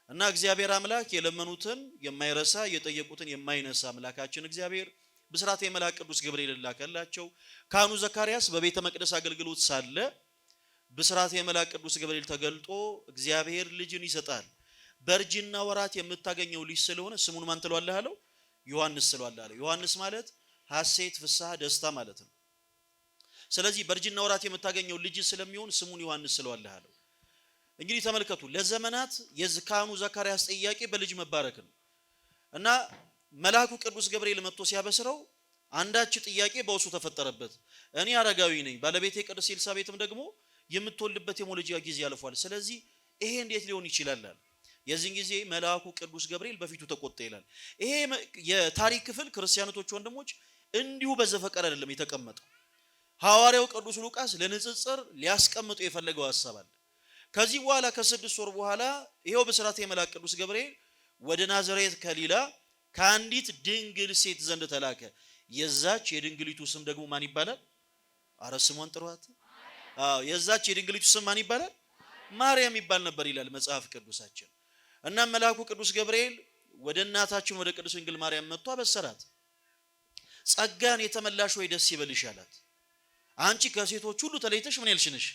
እና እግዚአብሔር አምላክ የለመኑትን የማይረሳ የጠየቁትን የማይነሳ አምላካችን እግዚአብሔር ብስራተ መልአክ ቅዱስ ገብርኤል ላከላቸው። ካህኑ ዘካርያስ በቤተ መቅደስ አገልግሎት ሳለ ብስራተ መልአክ ቅዱስ ገብርኤል ተገልጦ እግዚአብሔር ልጅን ይሰጣል፣ በእርጅና ወራት የምታገኘው ልጅ ስለሆነ ስሙን ማን ትለዋለህ አለው? ዮሐንስ ትለዋለህ አለው። ዮሐንስ ማለት ሐሴት፣ ፍስሐ፣ ደስታ ማለት ነው። ስለዚህ በእርጅና ወራት የምታገኘው ልጅ ስለሚሆን ስሙን ዮሐንስ ትለዋለህ አለው። እንግዲህ ተመልከቱ፣ ለዘመናት የካህኑ ዘካርያስ ጥያቄ በልጅ መባረክ ነው። እና መልአኩ ቅዱስ ገብርኤል መጥቶ ሲያበስረው አንዳች ጥያቄ በውስጡ ተፈጠረበት። እኔ አረጋዊ ነኝ፣ ባለቤቴ ቅድስት ኤልሳቤጥም ደግሞ የምትወልድበት የመውለጃ ጊዜ አልፏል። ስለዚህ ይሄ እንዴት ሊሆን ይችላል? የዚህን ጊዜ መልአኩ ቅዱስ ገብርኤል በፊቱ ተቆጣ ይላል። ይሄ የታሪክ ክፍል ክርስቲያኖች ወንድሞች እንዲሁ በዘፈቀደ አይደለም የተቀመጠው። ሐዋርያው ቅዱስ ሉቃስ ለንጽጽር ሊያስቀምጡ የፈለገው ሐሳብ አለ። ከዚህ በኋላ ከ6 ወር በኋላ ይሄው ብስራተ መልአክ ቅዱስ ገብርኤል ወደ ናዝሬት ከሊላ ከአንዲት ድንግል ሴት ዘንድ ተላከ። የዛች የድንግሊቱ ስም ደግሞ ማን ይባላል? አረ ስሟን ጥሯት። የዛች የድንግሊቱ ስም ማን ይባላል? ማርያም ይባል ነበር ይላል መጽሐፍ ቅዱሳችን። እና መልአኩ ቅዱስ ገብርኤል ወደ እናታችን ወደ ቅድስት ድንግል ማርያም መጥቶ አበሰራት። ጸጋን የተመላሽ ሆይ ደስ ይበልሽ አላት። አንቺ ከሴቶች ሁሉ ተለይተሽ ምን ያልሽ ነሽ?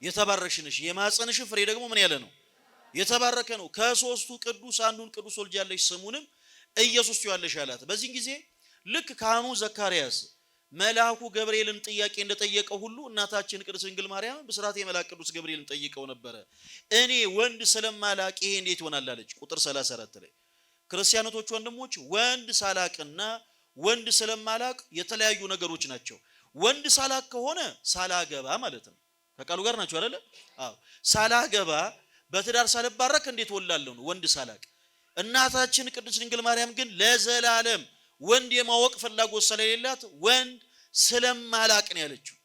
የተባረክሽ ነሽ። የማኅፀንሽ ፍሬ ደግሞ ምን ያለ ነው? የተባረከ ነው። ከሶስቱ ቅዱስ አንዱን ቅዱስ ወልጃለሽ፣ ስሙንም ኢየሱስ ትይዋለሽ አላት። በዚህ ጊዜ ልክ ካህኑ ዘካርያስ መልአኩ ገብርኤልን ጥያቄ እንደጠየቀው ሁሉ እናታችን ቅድስት ድንግል ማርያም ብስራተ መልአክ ቅዱስ ገብርኤልን ጠይቀው ነበረ። እኔ ወንድ ስለማላቅ ይሄ እንዴት ይሆናል አለች። ቁጥር 34 ላይ ክርስቲያኖች ወንድሞች፣ ወንድ ሳላቅና ወንድ ስለማላቅ የተለያዩ ነገሮች ናቸው። ወንድ ሳላቅ ከሆነ ሳላገባ ማለት ነው። ከቃሉ ጋር ናቸው አይደለ? አዎ። ሳላገባ በትዳር ሳልባረክ እንዴት ወላለሁ ነው ወንድ ሳላቅ። እናታችን ቅድስት ድንግል ማርያም ግን ለዘላለም ወንድ የማወቅ ፍላጎት ስለሌላት ወንድ ስለማላቅ ነው ያለችው።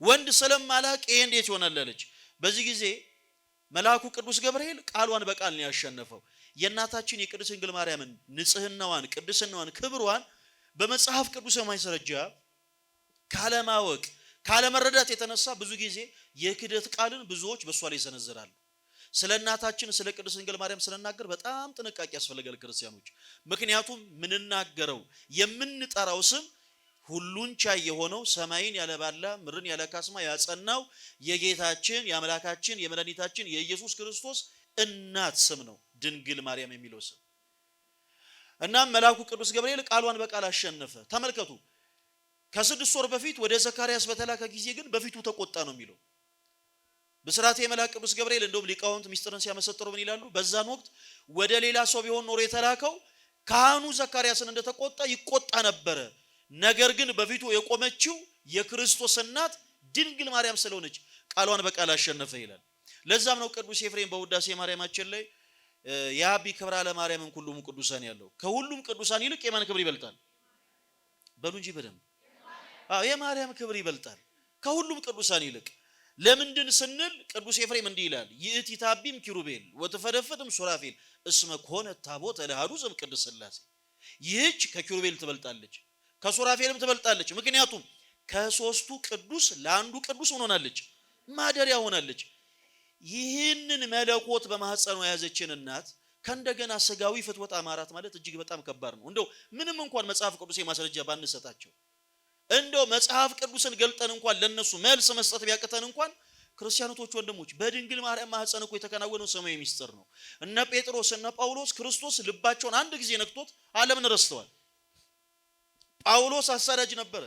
ወንድ ስለማላቅ ይሄ እንዴት ይሆናል አለች። በዚህ ጊዜ መልአኩ ቅዱስ ገብርኤል ቃሏን በቃል ነው ያሸነፈው። የእናታችን የቅድስት ድንግል ማርያምን ንጽህናዋን፣ ቅድስናዋን፣ ክብሯን በመጽሐፍ ቅዱስ ማስረጃ ካለማወቅ ካለመረዳት የተነሳ ብዙ ጊዜ የክደት ቃልን ብዙዎች በሷ ላይ ይሰነዝራሉ። ስለ እናታችን ስለ ቅድስት ድንግል ማርያም ስለናገር በጣም ጥንቃቄ ያስፈልጋል ክርስቲያኖች። ምክንያቱም ምንናገረው የምንጠራው ስም ሁሉን ቻይ የሆነው ሰማይን ያለባላ ምድርን ያለ ካስማ ያጸናው የጌታችን የአምላካችን የመድኃኒታችን የኢየሱስ ክርስቶስ እናት ስም ነው ድንግል ማርያም የሚለው ስም። እናም መልአኩ ቅዱስ ገብርኤል ቃሏን በቃል አሸነፈ። ተመልከቱ፣ ከ6 ወር በፊት ወደ ዘካርያስ በተላከ ጊዜ ግን በፊቱ ተቆጣ ነው የሚለው። ብስራተ መልአክ ቅዱስ ገብርኤል እንደውም ሊቃውንት ሚስጥርን ሲያመሰጥሩ ምን ይላሉ? በዛን ወቅት ወደ ሌላ ሰው ቢሆን ኖሮ የተላከው ካህኑ ዘካርያስን እንደተቆጣ ይቆጣ ነበረ። ነገር ግን በፊቱ የቆመችው የክርስቶስ እናት ድንግል ማርያም ስለሆነች ቃሏን በቃል አሸነፈ ይላል። ለዛም ነው ቅዱስ ኤፍሬም በውዳሴ ማርያማችን ላይ የአቢ ክብራ ለማርያምን ሁሉም ቅዱሳን ያለው ከሁሉም ቅዱሳን ይልቅ የማን ክብር ይበልጣል? በሉ እንጂ በደንብ የማርያም ክብር ይበልጣል ከሁሉም ቅዱሳን ይልቅ። ለምንድን ስንል ቅዱስ ኤፍሬም እንዲህ ይላል፣ ይእቲ ታቢም ኪሩቤል ወተፈደፍድም ሱራፌል እስመ ኮነ ታቦተ ለአሐዱ ዘእምቅድስት ሥላሴ። ይህች ከኪሩቤል ትበልጣለች ከሱራፌልም ትበልጣለች። ምክንያቱም ከሶስቱ ቅዱስ ለአንዱ ቅዱስ ሆናለች፣ ማደሪያ ሆናለች። ይህንን መለኮት በማህፀኗ የያዘችን እናት ከእንደገና ስጋዊ ፍትወት አማራት ማለት እጅግ በጣም ከባድ ነው። እንደው ምንም እንኳን መጽሐፍ ቅዱስ የማስረጃ ባንሰጣቸው፣ እንደው መጽሐፍ ቅዱስን ገልጠን እንኳን ለነሱ መልስ መስጠት ቢያቅተን እንኳን ክርስቲያኖች ወንድሞች በድንግል ማርያም ማህፀን እኮ የተከናወነው ሰማያዊ ሚስጥር ነው። እነ ጴጥሮስ እነ ጳውሎስ ክርስቶስ ልባቸውን አንድ ጊዜ ነክቶት ዓለምን ረስተዋል። ጳውሎስ አሳዳጅ ነበረ።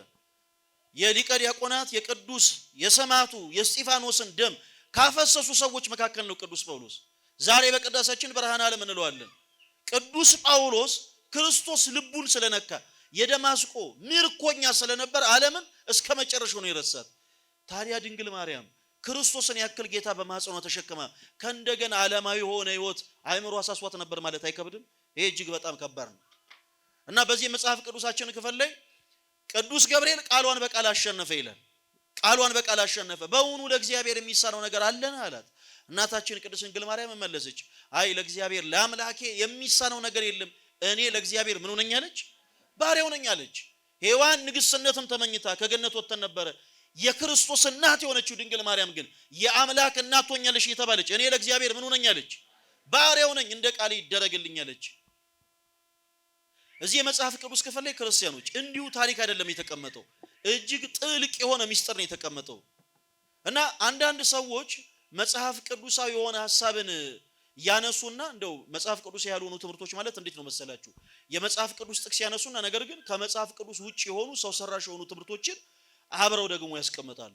የሊቀ ዲያቆናት የቅዱስ የሰማዕቱ የእስጢፋኖስን ደም ካፈሰሱ ሰዎች መካከል ነው ቅዱስ ጳውሎስ። ዛሬ በቅዳሴያችን ብርሃነ ዓለም እንለዋለን። ቅዱስ ጳውሎስ ክርስቶስ ልቡን ስለነካ የደማስቆ ምርኮኛ ስለነበር ዓለምን እስከ መጨረሻው ነው የረሳት። ታዲያ ድንግል ማርያም ክርስቶስን ያክል ጌታ በማህፀኗ ተሸክማ ከእንደገና ዓለማዊ ሆነ ህይወት አእምሮ አሳስዋት ነበር ማለት አይከብድም? ይሄ እጅግ በጣም ከባድ ነው። እና በዚህ መጽሐፍ ቅዱሳችን ክፍል ላይ ቅዱስ ገብርኤል ቃሏን በቃል አሸነፈ ይላል። ቃሏን በቃል አሸነፈ። በእውኑ ለእግዚአብሔር የሚሳነው ነገር አለን አላት። እናታችን ቅድስት ድንግል ማርያም መለሰች፣ አይ ለእግዚአብሔር ለአምላኬ የሚሳነው ነገር የለም። እኔ ለእግዚአብሔር ምን ሆነኝ አለች? ባሪያው ነኝ አለች። ሔዋን ንግሥትነትም ተመኝታ ከገነት ወጥተን ነበረ። የክርስቶስ እናት የሆነችው ድንግል ማርያም ግን የአምላክ እናት ሆኛለሽ እየተባለች እኔ ለእግዚአብሔር ምን ሆነኝ አለች? ባሪያው ነኝ፣ እንደ ቃል ይደረግልኝ አለች። እዚህ የመጽሐፍ ቅዱስ ክፍል ላይ ክርስቲያኖች እንዲሁ ታሪክ አይደለም የተቀመጠው፣ እጅግ ጥልቅ የሆነ ሚስጥር ነው የተቀመጠው። እና አንዳንድ ሰዎች መጽሐፍ ቅዱሳዊ የሆነ ሐሳብን ያነሱና እንደው መጽሐፍ ቅዱስ ያልሆኑ ትምህርቶች ማለት እንዴት ነው መሰላችሁ? የመጽሐፍ ቅዱስ ጥቅስ ያነሱና ነገር ግን ከመጽሐፍ ቅዱስ ውጪ የሆኑ ሰው ሰራሽ የሆኑ ትምህርቶችን አብረው ደግሞ ያስቀምጣሉ።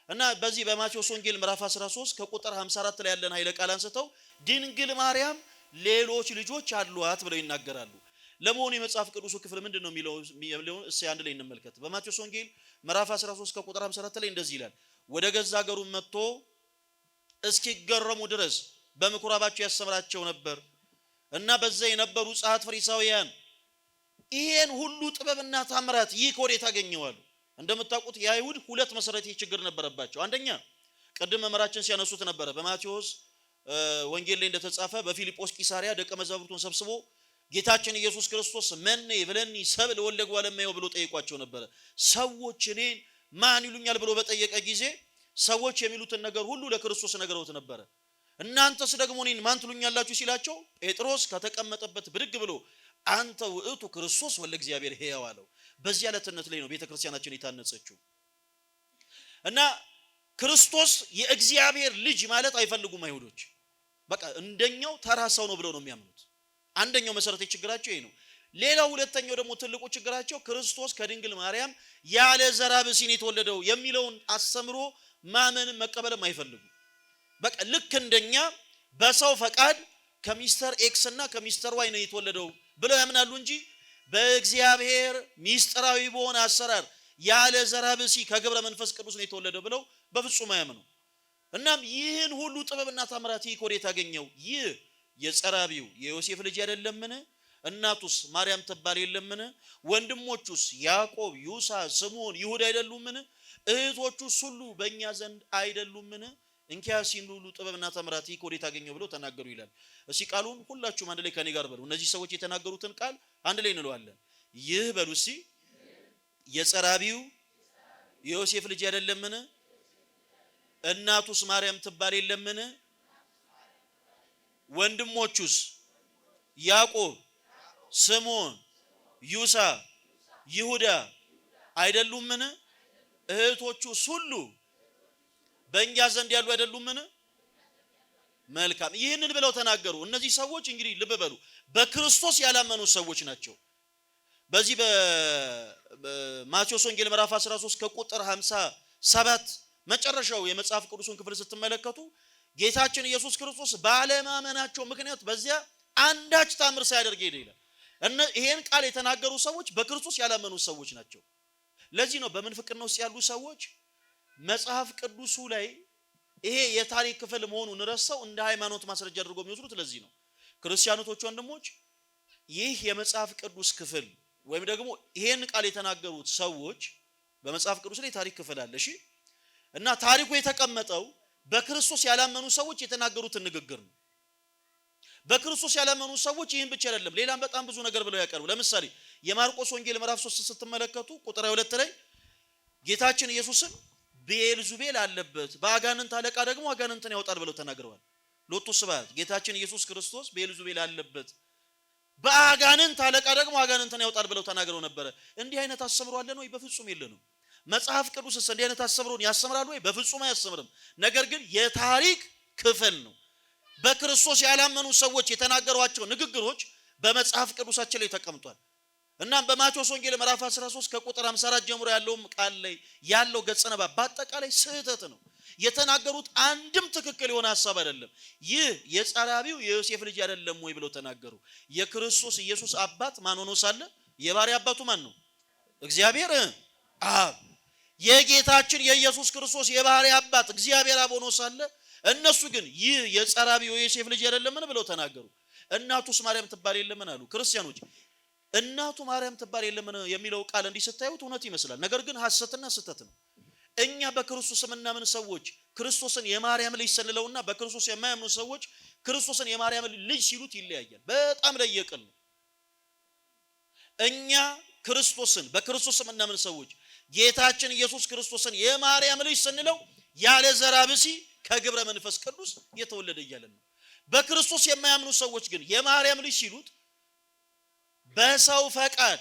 እና በዚህ በማቴዎስ ወንጌል ምዕራፍ 13 ከቁጥር 54 ላይ ያለን ኃይለ ቃል አንስተው ድንግል ማርያም ሌሎች ልጆች አሏት ብለው ይናገራሉ። ለመሆኑ የመጽሐፍ ቅዱሱ ክፍል ምንድነው የሚለው? እስኪ አንድ ላይ እንመልከት። በማቴዎስ ወንጌል ምዕራፍ 13 ከቁጥር 54 ላይ እንደዚህ ይላል፣ ወደ ገዛ ሀገሩ መጥቶ እስኪገረሙ ድረስ በምኩራባቸው ያስተምራቸው ነበር እና በዛ የነበሩ ጸሐፍት ፈሪሳውያን ይሄን ሁሉ ጥበብና ታምራት ይህ ከወዴት አገኘዋሉ? እንደምታውቁት የአይሁድ ሁለት መሰረታዊ ችግር ነበረባቸው። አንደኛ ቅድም መምህራችን ሲያነሱት ነበረ፣ በማቴዎስ ወንጌል ላይ እንደተጻፈ በፊልጶስ ቂሳሪያ ደቀ መዛሙርቱን ሰብስቦ ጌታችን ኢየሱስ ክርስቶስ መኔ ብለኒ ሰብል ወለጉ አለማየው ብሎ ጠይቋቸው ነበረ። ሰዎች እኔን ማን ይሉኛል ብሎ በጠየቀ ጊዜ ሰዎች የሚሉትን ነገር ሁሉ ለክርስቶስ ነግረውት ነበረ። እናንተስ ደግሞ እኔን ማን ትሉኛላችሁ ሲላቸው ጴጥሮስ ከተቀመጠበት ብድግ ብሎ አንተ ውእቱ ክርስቶስ ወለ እግዚአብሔር ሕያው አለው። በዚህ ዕለትነት ላይ ነው ቤተክርስቲያናችን የታነጸችው። እና ክርስቶስ የእግዚአብሔር ልጅ ማለት አይፈልጉም አይሁዶች። በቃ እንደኛው ተራ ሰው ነው ብለው ነው የሚያምኑት። አንደኛው መሰረታዊ ችግራቸው ይሄ ነው። ሌላው ሁለተኛው ደግሞ ትልቁ ችግራቸው ክርስቶስ ከድንግል ማርያም ያለ ዘራ ብእሲ የተወለደው የሚለውን አስተምሮ ማመንም መቀበልም አይፈልጉም። በቃ ልክ እንደኛ በሰው ፈቃድ ከሚስተር ኤክስ እና ከሚስተር ዋይ ነው የተወለደው ብለው ያምናሉ እንጂ በእግዚአብሔር ሚስጥራዊ በሆነ አሰራር ያለ ዘራ ብእሲ ከግብረ መንፈስ ቅዱስ ነው የተወለደው ብለው በፍጹም አያምኑ። እናም ይህን ሁሉ ጥበብና ታምራት ይህ ከወዴት አገኘው? ይህ የጸራቢው የዮሴፍ ልጅ አይደለምን? እናቱስ ማርያም ትባል የለምን? ወንድሞቹስ ያዕቆብ፣ ይሁዳ፣ ስምዖን፣ ይሁዳ አይደሉምን? እህቶቹስ ሁሉ በእኛ ዘንድ አይደሉምን? እንኪያስ ይህን ሁሉ ጥበብና ታምራት ይህ ከወዴት አገኘው ብለው ተናገሩ ይላል። እስኪ ቃሉን ሁላችሁም አንድ ላይ ከኔ ጋር በሉ። እነዚህ ሰዎች የተናገሩትን ቃል አንድ ላይ እንለዋለን። ይህ በሉ እስኪ የጸራቢው የዮሴፍ ልጅ አይደለምን? እናቱስ ማርያም ትባል የለምን? ወንድሞቹስ ያዕቆብ፣ ስምዖን፣ ይሁዳ፣ ይሁዳ አይደሉምን? እህቶቹስ ሁሉ በእኛ ዘንድ ያሉ አይደሉምን? መልካም። ይህንን ብለው ተናገሩ። እነዚህ ሰዎች እንግዲህ ልብ በሉ በክርስቶስ ያላመኑ ሰዎች ናቸው። በዚህ በማቴዎስ ወንጌል ምዕራፍ 13 ከቁጥር 57 መጨረሻው የመጽሐፍ ቅዱስን ክፍል ስትመለከቱ ጌታችን ኢየሱስ ክርስቶስ ባለማመናቸው ምክንያት በዚያ አንዳች ታምር ሳያደርግ ሄደ ይላል። ይሄን ቃል የተናገሩ ሰዎች በክርስቶስ ያላመኑ ሰዎች ናቸው። ለዚህ ነው በምንፍቅና ውስጥ ያሉ ሰዎች መጽሐፍ ቅዱሱ ላይ ይሄ የታሪክ ክፍል መሆኑን ረስተው እንደ ሃይማኖት ማስረጃ አድርጎ የሚወስዱት። ለዚህ ነው ክርስቲያኖች ወንድሞች ይህ የመጽሐፍ ቅዱስ ክፍል ወይም ደግሞ ይሄን ቃል የተናገሩት ሰዎች በመጽሐፍ ቅዱስ ላይ ታሪክ ክፍል አለ። እሺ እና ታሪኩ የተቀመጠው በክርስቶስ ያላመኑ ሰዎች የተናገሩትን ንግግር ነው። በክርስቶስ ያላመኑ ሰዎች ይህን ብቻ አይደለም ሌላም በጣም ብዙ ነገር ብለው ያቀርቡ። ለምሳሌ የማርቆስ ወንጌል ምዕራፍ 3 ስትመለከቱ ቁጥር 22 ላይ ጌታችን ኢየሱስን ቤልዙቤል አለበት በአጋንንት አለቃ ደግሞ አጋንንትን ያወጣል ብለው ተናግረዋል። ሎቱ ስብሐት። ጌታችን ኢየሱስ ክርስቶስ ቤልዙቤል አለበት በአጋንንት አለቃ ደግሞ አጋንንትን ያወጣል ብለው ተናግረው ነበር። እንዲህ አይነት አስተምሮ አለን ወይ? በፍጹም የለንም። መጽሐፍ ቅዱስስ እንዲህ አይነት አስተምሮን ያስተምራል ወይ? በፍጹም አያስተምርም። ነገር ግን የታሪክ ክፍል ነው። በክርስቶስ ያላመኑ ሰዎች የተናገሯቸው ንግግሮች በመጽሐፍ ቅዱሳችን ላይ ተቀምጧል። እናም በማቴዎስ ወንጌል ምዕራፍ 13 ከቁጥር 54 ጀምሮ ያለው ቃል ላይ ያለው ገጸ ንባብ በአጠቃላይ ስህተት ነው። የተናገሩት አንድም ትክክል የሆነ ሐሳብ አይደለም። ይህ የጸራቢው የዮሴፍ ልጅ አይደለም ወይ ብለው ተናገሩ። የክርስቶስ ኢየሱስ አባት ማን ሆኖ ሳለ የባሪያ አባቱ ማን ነው? እግዚአብሔር አብ። የጌታችን የኢየሱስ ክርስቶስ የባሪያ አባት እግዚአብሔር አብ ሆኖ ሳለ እነሱ ግን ይህ የጸራቢው የዮሴፍ ልጅ አይደለምን ብለው ተናገሩ። እናቱስ ማርያም ትባል የለምን አሉ ክርስቲያኖች። እናቱ ማርያም ትባል የለምን የሚለው ቃል እንዲህ ስታዩት እውነት ይመስላል። ነገር ግን ሐሰትና ስህተት ነው። እኛ በክርስቶስ የምናምን ሰዎች ክርስቶስን የማርያም ልጅ ስንለውና በክርስቶስ የማያምኑ ሰዎች ክርስቶስን የማርያም ልጅ ሲሉት ይለያያል። በጣም ለየቅል ነው። እኛ ክርስቶስን በክርስቶስ የምናምን ሰዎች ጌታችን ኢየሱስ ክርስቶስን የማርያም ልጅ ስንለው ያለ ዘራ ብሲ ከግብረ መንፈስ ቅዱስ የተወለደ እያለን ነው። በክርስቶስ የማያምኑ ሰዎች ግን የማርያም ልጅ ሲሉት በሰው ፈቃድ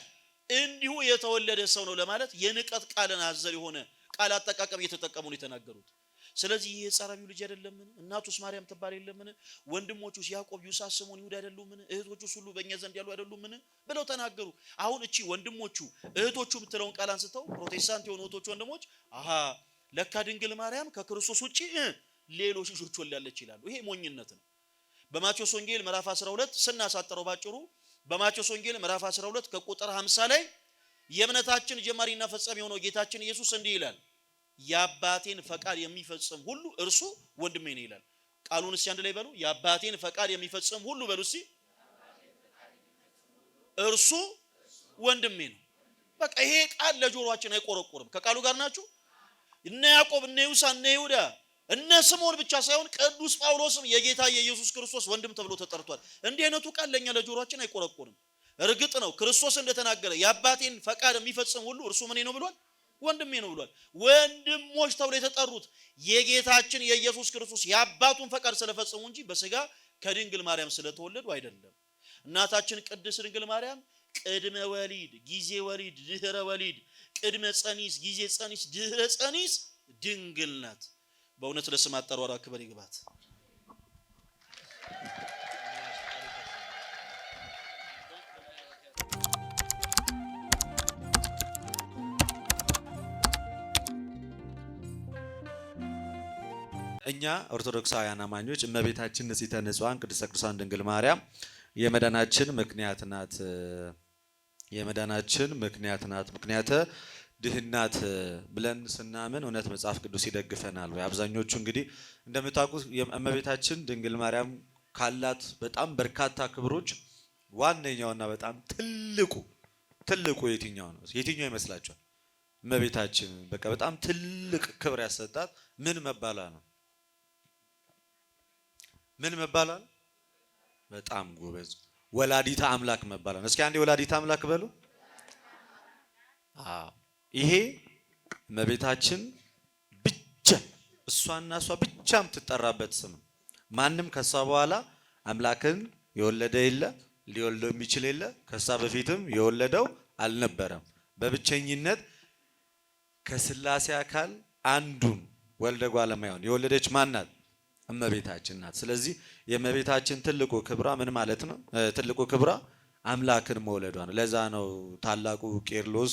እንዲሁ የተወለደ ሰው ነው ለማለት የንቀት ቃልን አዘል የሆነ ቃል አጠቃቀም እየተጠቀሙ ነው የተናገሩት። ስለዚህ ይሄ የጸራቢው ልጅ አይደለምን? እናቱስ ማርያም ትባል የለምን? ወንድሞቹስ ያዕቆብ፣ ይሁዳ፣ ስምዖን፣ ይሁዳ አይደሉምን? እህቶቹስ ሁሉ በእኛ ዘንድ ያሉ አይደሉምን ብለው ተናገሩ። አሁን እቺ ወንድሞቹ እህቶቹ የምትለውን ቃል አንስተው ፕሮቴስታንት የሆኑ እህቶቹ ወንድሞች ለካ ድንግል ማርያም ከክርስቶስ ውጪ ሌሎች ልጆች ወልዳለች ይላሉ። ይሄ ሞኝነት ነው። በማቴዎስ ወንጌል ምዕራፍ 12 ስናሳጥረው ባጭሩ በማቴዎስ ወንጌል ምዕራፍ 12 ከቁጥር 50 ላይ የእምነታችን ጀማሪና ፈጻሚ የሆነው ጌታችን ኢየሱስ እንዲህ ይላል፣ የአባቴን ፈቃድ የሚፈጽም ሁሉ እርሱ ወንድሜ ነው ይላል። ቃሉን እስቲ አንድ ላይ በሉ። የአባቴን ፈቃድ የሚፈጽም ሁሉ በሉ እስቲ እርሱ ወንድሜ ነው። በቃ ይሄ ቃል ለጆሮአችን አይቆረቆርም። ከቃሉ ጋር ናችሁ? እነ ያዕቆብ፣ እነ ይሁዳ፣ እነ ይሁዳ፣ እነ ስምዖን ብቻ ሳይሆን ቅዱስ ጳውሎስም የጌታ የኢየሱስ ክርስቶስ ወንድም ተብሎ ተጠርቷል። እንዲህ አይነቱ ቃል ለኛ ለጆሮአችን አይቆረቆርም። እርግጥ ነው ክርስቶስ እንደተናገረ የአባቴን ፈቃድ የሚፈጽም ሁሉ እርሱ ምን ነው ብሏል? ወንድሜ ነው ብሏል። ወንድሞች ተብሎ የተጠሩት የጌታችን የኢየሱስ ክርስቶስ የአባቱን ፈቃድ ስለፈጸሙ እንጂ በስጋ ከድንግል ማርያም ስለተወለዱ አይደለም። እናታችን ቅድስት ድንግል ማርያም ቅድመ ወሊድ፣ ጊዜ ወሊድ፣ ድህረ ወሊድ፣ ቅድመ ጸኒስ፣ ጊዜ ጸኒስ፣ ድህረ ጸኒስ ድንግል ናት። በእውነት ለስም አጠራሯ ክብር ይግባት። እኛ ኦርቶዶክሳውያን አማኞች እመቤታችን ንጽሕተ ንጹሐን ቅድስተ ቅዱሳን ድንግል ማርያም የመዳናችን ምክንያት ናት። የመዳናችን ምክንያት ናት፣ ምክንያተ ድህናት ብለን ስናምን እውነት መጽሐፍ ቅዱስ ይደግፈናል ወይ? አብዛኞቹ እንግዲህ እንደምታውቁት እመቤታችን ድንግል ማርያም ካላት በጣም በርካታ ክብሮች ዋነኛውና በጣም ትልቁ የትኛው ነው? የትኛው ይመስላችኋል? እመቤታችን በቃ በጣም ትልቅ ክብር ያሰጣት ምን መባላ ነው? ምን መባላ ነው? በጣም ጎበዝ ወላዲተ አምላክ መባላ ነው። እስኪ አንዴ ወላዲተ አምላክ በሉ። ይሄ እመቤታችን ብቻ እሷና እሷ ብቻ የምትጠራበት ስም። ማንም ከሷ በኋላ አምላክን የወለደ የለ፣ ሊወልደው የሚችል የለ፣ ከሷ በፊትም የወለደው አልነበረም። በብቸኝነት ከስላሴ አካል አንዱን ወልደ እጓለ እመሕያውን የወለደች ማናት? እመቤታችን ናት። ስለዚህ የእመቤታችን ትልቁ ክብራ ምን ማለት ነው? ትልቁ ክብራ አምላክን መውለዷ ነው። ለዛ ነው ታላቁ ቄርሎስ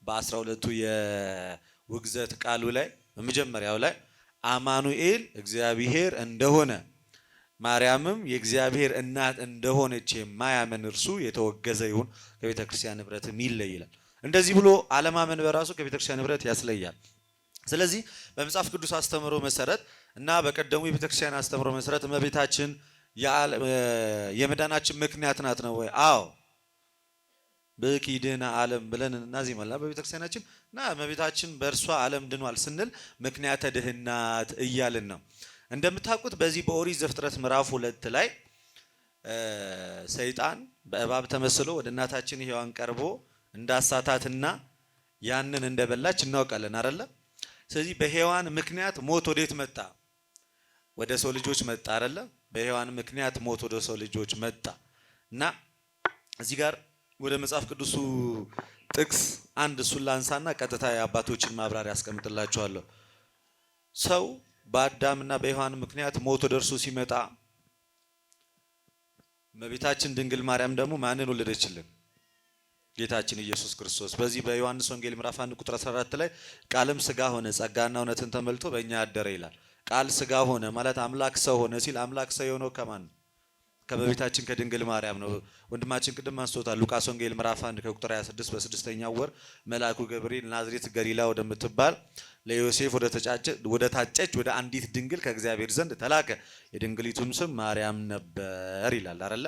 በ12ቱ የውግዘት ቃሉ ላይ በመጀመሪያው ላይ አማኑኤል እግዚአብሔር እንደሆነ ማርያምም የእግዚአብሔር እናት እንደሆነች የማያምን እርሱ የተወገዘ ይሁን ከቤተ ክርስቲያን ንብረትም ይለይ ይላል። እንደዚህ ብሎ አለማመን በራሱ ከቤተ ክርስቲያን ንብረት ያስለያል። ስለዚህ በመጽሐፍ ቅዱስ አስተምሮ መሰረት እና በቀደሙ የቤተ ክርስቲያን አስተምሮ መሰረት እመቤታችን የመዳናችን ምክንያት ናት ነው ወይ? አዎ። በኪድና ዓለም ብለን እናዜማለን በቤተክርስቲያናችን እና እመቤታችን በእርሷ ዓለም ድኗል ስንል ምክንያተ ድህነት እያልን ነው። እንደምታውቁት በዚህ በኦሪት ዘፍጥረት ምዕራፍ 2 ላይ ሰይጣን በእባብ ተመስሎ ወደ እናታችን ሔዋን ቀርቦ እንዳሳታትና ያንን እንደበላች እናውቃለን አይደለ? ስለዚህ በሔዋን ምክንያት ሞት ወዴት መጣ? ወደ ሰው ልጆች መጣ አይደለ? በሔዋን ምክንያት ሞት ወደ ሰው ልጆች መጣ እና እዚህ ጋር ወደ መጽሐፍ ቅዱሱ ጥቅስ አንድ እሱን ላንሳና ቀጥታ የአባቶችን ማብራሪያ ያስቀምጥላችኋለሁ። ሰው በአዳምና በሔዋን ምክንያት ሞት ወደ እርሱ ሲመጣ እመቤታችን ድንግል ማርያም ደግሞ ማንን ወለደችልን? ጌታችን ኢየሱስ ክርስቶስ። በዚህ በዮሐንስ ወንጌል ምዕራፍ 1 ቁጥር 14 ላይ ቃልም ሥጋ ሆነ ጸጋና እውነትን ተመልቶ በእኛ አደረ ይላል። ቃል ሥጋ ሆነ ማለት አምላክ ሰው ሆነ ሲል አምላክ ሰው የሆነው ከማን ነው? ከእመቤታችን ከድንግል ማርያም ነው። ወንድማችን ቅድም አንስቶታል። ሉቃስ ወንጌል ምዕራፍ 1 ከቁጥር 26 በስድስተኛው ወር መልአኩ ገብርኤል ናዝሬት ገሊላ ወደምትባል ለዮሴፍ ወደ ታጨች ወደ አንዲት ድንግል ከእግዚአብሔር ዘንድ ተላከ፣ የድንግሊቱም ስም ማርያም ነበር ይላል አይደለ?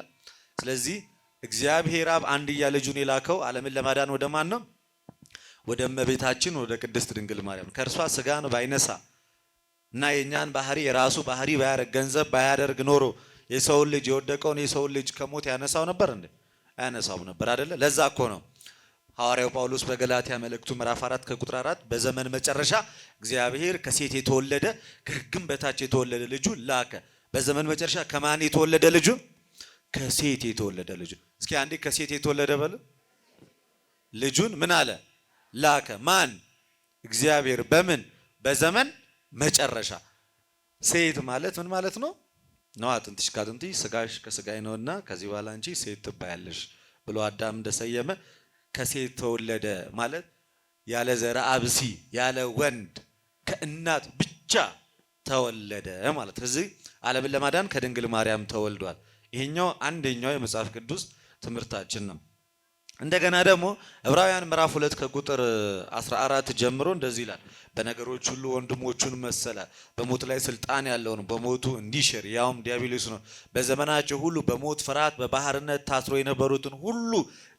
ስለዚህ እግዚአብሔር አብ አንድያ ልጁን የላከው ዓለምን ለማዳን ወደ ማን ነው? ወደ እመቤታችን ወደ ቅድስት ድንግል ማርያም። ከእርሷ ሥጋን ባይነሳ እና የኛን ባህሪ የራሱ ባህሪ ባያደርግ ገንዘብ ባያደርግ ኖሮ የሰውን ልጅ የወደቀውን የሰውን ልጅ ከሞት ያነሳው ነበር እንዴ? አያነሳውም ነበር አይደለ? ለዛ እኮ ነው ሐዋርያው ጳውሎስ በገላትያ መልእክቱ ምዕራፍ 4 ከቁጥር 4 በዘመን መጨረሻ እግዚአብሔር ከሴት የተወለደ ከሕግም በታች የተወለደ ልጁ ላከ። በዘመን መጨረሻ ከማን የተወለደ ልጁ? ከሴት የተወለደ ልጁ። እስኪ አንዴ ከሴት የተወለደ በሉ። ልጁን ምን አለ? ላከ። ማን? እግዚአብሔር። በምን? በዘመን መጨረሻ። ሴት ማለት ምን ማለት ነው? ነው አጥንትሽ ከአጥንትሽ ስጋሽ ከስጋዬ ነውና ከዚህ በኋላ አንቺ ሴት ትባያለሽ ብሎ አዳም እንደሰየመ ከሴት ተወለደ ማለት ያለ ዘር አብሲ ያለ ወንድ ከእናት ብቻ ተወለደ ማለት። ስለዚህ ዓለምን ለማዳን ከድንግል ማርያም ተወልዷል። ይሄኛው አንደኛው የመጽሐፍ ቅዱስ ትምህርታችን ነው። እንደገና ደግሞ ዕብራውያን ምዕራፍ 2 ከቁጥር 14 ጀምሮ እንደዚህ ይላል፣ በነገሮች ሁሉ ወንድሞቹን መሰለ፣ በሞት ላይ ስልጣን ያለውን በሞቱ እንዲሽር ያውም ዲያብሎስ ነው። በዘመናቸው ሁሉ በሞት ፍርሃት በባህርነት ታስሮ የነበሩትን ሁሉ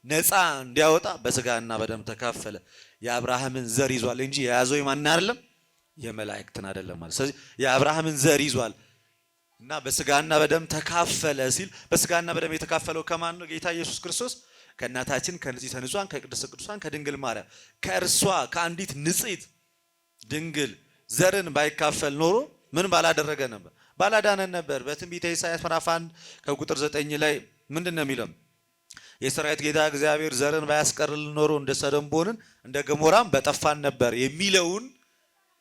ነፃ እንዲያወጣ በስጋና በደም ተካፈለ። የአብርሃምን ዘር ይዟል እንጂ የያዘው የማን አይደለም? የመላእክትን አይደለም ማለት። ስለዚህ የአብርሃምን ዘር ይዟል እና በስጋና በደም ተካፈለ ሲል በስጋና በደም የተካፈለው ከማን ነው? ጌታ ኢየሱስ ክርስቶስ ከእናታችን ከንጽሕተ ንጹሐን ከቅድስተ ቅዱሳን ከድንግል ማርያም ከእርሷ ከአንዲት ንጽሕት ድንግል ዘርን ባይካፈል ኖሮ ምን ባላደረገ ነበር? ባላዳነን ነበር። በትንቢተ ኢሳይያስ ምዕራፍ 1 ከቁጥር 9 ላይ ምንድን ነው የሚለው? የሰራዊት ጌታ እግዚአብሔር ዘርን ባያስቀርልን ኖሮ እንደ ሰዶም በሆንን እንደ ገሞራም በጠፋን ነበር የሚለውን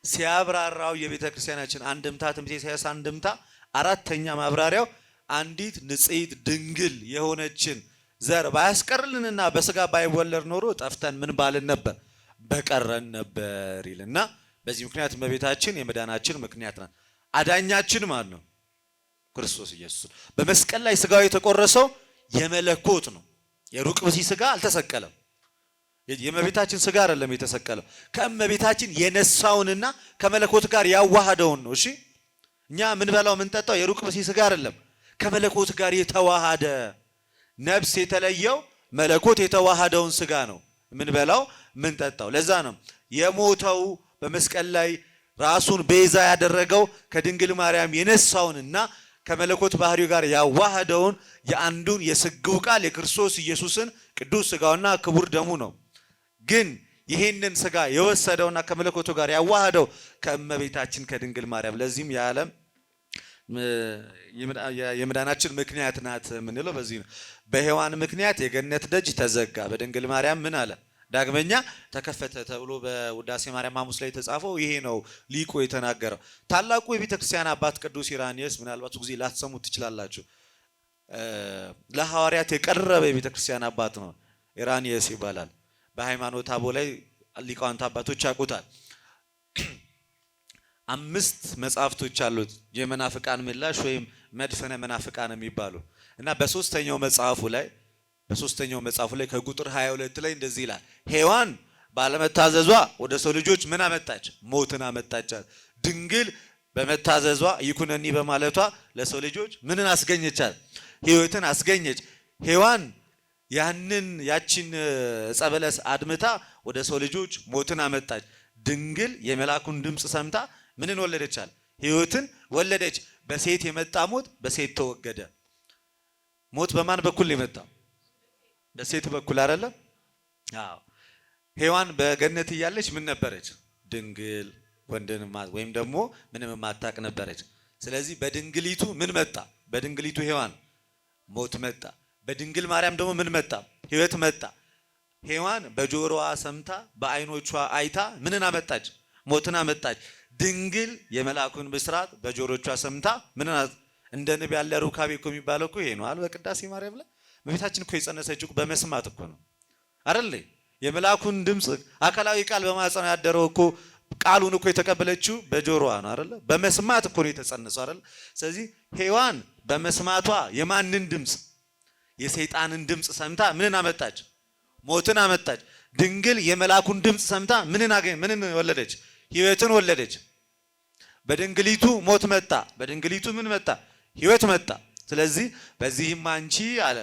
ሲያብራራው የቤተ ክርስቲያናችን አንድምታ ትንቢተ ኢሳይያስ አንድምታ አራተኛ ማብራሪያው አንዲት ንጽሕት ድንግል የሆነችን ዘር ባያስቀርልንና በስጋ ባይወለድ ኖሮ ጠፍተን ምን ባልን ነበር? በቀረን ነበር ይልና በዚህ ምክንያት እመቤታችን የመዳናችን ምክንያት ናት። አዳኛችን ማን ነው? ክርስቶስ ኢየሱስ። በመስቀል ላይ ስጋው የተቆረሰው የመለኮት ነው። የሩቅ ብእሲ ስጋ አልተሰቀለም። የእመቤታችን ስጋ አይደለም የተሰቀለው፣ ከእመቤታችን የነሳውንና ከመለኮት ጋር ያዋሃደውን ነው። እሺ እኛ ምን በላው ምን ጠጣው የሩቅ ብእሲ ስጋ አይደለም፣ ከመለኮት ጋር የተዋሃደ ነፍስ የተለየው መለኮት የተዋሃደውን ስጋ ነው ምን በላው ምን ጠጣው። ለዛ ነው የሞተው በመስቀል ላይ ራሱን ቤዛ ያደረገው ከድንግል ማርያም የነሳውንና ከመለኮት ባህሪው ጋር ያዋሃደውን የአንዱን የስግው ቃል የክርስቶስ ኢየሱስን ቅዱስ ስጋውና ክቡር ደሙ ነው። ግን ይሄንን ስጋ የወሰደውና ከመለኮቱ ጋር ያዋሃደው ከእመቤታችን ከድንግል ማርያም። ለዚህም የዓለም የመዳናችን ምክንያት ናት የምንለው በዚህ ነው። በሔዋን ምክንያት የገነት ደጅ ተዘጋ፣ በድንግል ማርያም ምን አለ? ዳግመኛ ተከፈተ ተብሎ በውዳሴ ማርያም ሐሙስ ላይ የተጻፈው ይሄ ነው ሊቁ የተናገረው። ታላቁ የቤተ ክርስቲያን አባት ቅዱስ ኢራኒየስ ምናልባት ጊዜ ላትሰሙት ትችላላችሁ። ለሐዋርያት የቀረበ የቤተ ክርስቲያን አባት ነው። ኢራኒየስ ይባላል። በሃይማኖት አበው ላይ ሊቃውንት አባቶች ያውቁታል። 5 መጽሐፍቶች አሉት፣ የመናፍቃን ምላሽ ወይም መድፈነ መናፍቃን የሚባሉ እና በሶስተኛው መጽሐፉ ላይ ከቁጥር 22 ላይ እንደዚህ ይላል፣ ሔዋን ባለመታዘዟ ወደ ሰው ልጆች ምን አመጣች? ሞትን አመጣቻት። ድንግል በመታዘዟ ይኩነኒ በማለቷ ለሰው ልጆች ምንን አስገኘቻት? ሕይወትን አስገኘች። ሔዋን ያችን ዕፀ በለስ አድምታ ወደ ሰው ልጆች ሞትን አመጣች። ድንግል የመልአኩን ድምፅ ሰምታ ምንን ወለደቻል? ሕይወትን ወለደች። በሴት የመጣ ሞት በሴት ተወገደ። ሞት በማን በኩል የመጣ? በሴት በኩል አይደለም? አዎ። ሔዋን በገነት እያለች ምን ነበረች? ድንግል ወንድን ወይም ደግሞ ምንም ማታቅ ነበረች። ስለዚህ በድንግሊቱ ምን መጣ? በድንግሊቱ ሔዋን ሞት መጣ። በድንግል ማርያም ደግሞ ምን መጣ? ሕይወት መጣ። ሔዋን በጆሮዋ ሰምታ በዓይኖቿ አይታ ምንን አመጣች? ሞትን አመጣች። ድንግል የመልአኩን ብስራት በጆሮቿ ሰምታ ምን እንደ ንብ ያለ ሩካቤ እኮ የሚባለው እኮ ይሄ ነው አለ። በቅዳሴ ማርያም ላይ እመቤታችን እኮ የጸነሰችው በመስማት እኮ ነው አይደል? የመልአኩን ድምፅ አካላዊ ቃል በማህፀኗ ያደረው እኮ ቃሉን እኮ የተቀበለችው በጆሮዋ ነው አይደል? በመስማት እኮ ነው የተጸነሰው አይደል? ስለዚህ ሔዋን በመስማቷ የማንን ድምፅ? የሰይጣንን ድምፅ ሰምታ ምንን አመጣች? ሞትን አመጣች። ድንግል የመልአኩን ድምፅ ሰምታ ምንን ወለደች? ሕይወትን ወለደች። በድንግሊቱ ሞት መጣ። በድንግሊቱ ምን መጣ? ሕይወት መጣ። ስለዚህ በዚህም አንቺ አለ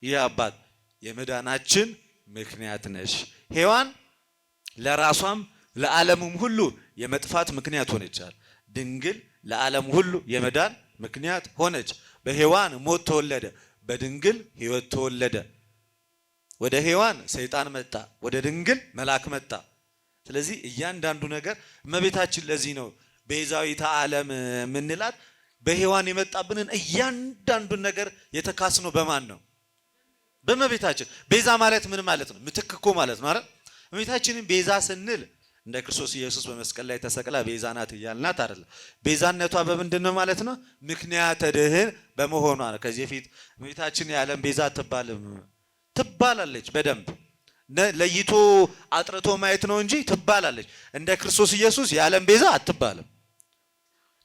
ይህ አባት የመዳናችን ምክንያት ነሽ። ሔዋን ለራሷም ለዓለሙም ሁሉ የመጥፋት ምክንያት ሆነቻል። ድንግል ለዓለም ሁሉ የመዳን ምክንያት ሆነች። በሔዋን ሞት ተወለደ፣ በድንግል ሕይወት ተወለደ። ወደ ሔዋን ሰይጣን መጣ፣ ወደ ድንግል መልአክ መጣ። ስለዚህ እያንዳንዱ ነገር እመቤታችን ለዚህ ነው ቤዛዊተ ዓለም የምንላት። በሔዋን የመጣብንን እያንዳንዱን ነገር የተካስነው በማን ነው? በእመቤታችን። ቤዛ ማለት ምን ማለት ነው? ምትክ እኮ ማለት ነው አይደል? እመቤታችንን ቤዛ ስንል እንደ ክርስቶስ ኢየሱስ በመስቀል ላይ ተሰቅላ ቤዛ ናት እያልናት አይደለም። ቤዛነቷ በምንድን ነው ማለት ነው? ምክንያተ ድኅን በመሆኗ ነው። ከዚህ በፊት እመቤታችን የዓለም ቤዛ አትባልም። ትባላለች በደንብ ለይቶ አጥርቶ ማየት ነው እንጂ ትባላለች። እንደ ክርስቶስ ኢየሱስ የዓለም ቤዛ አትባልም።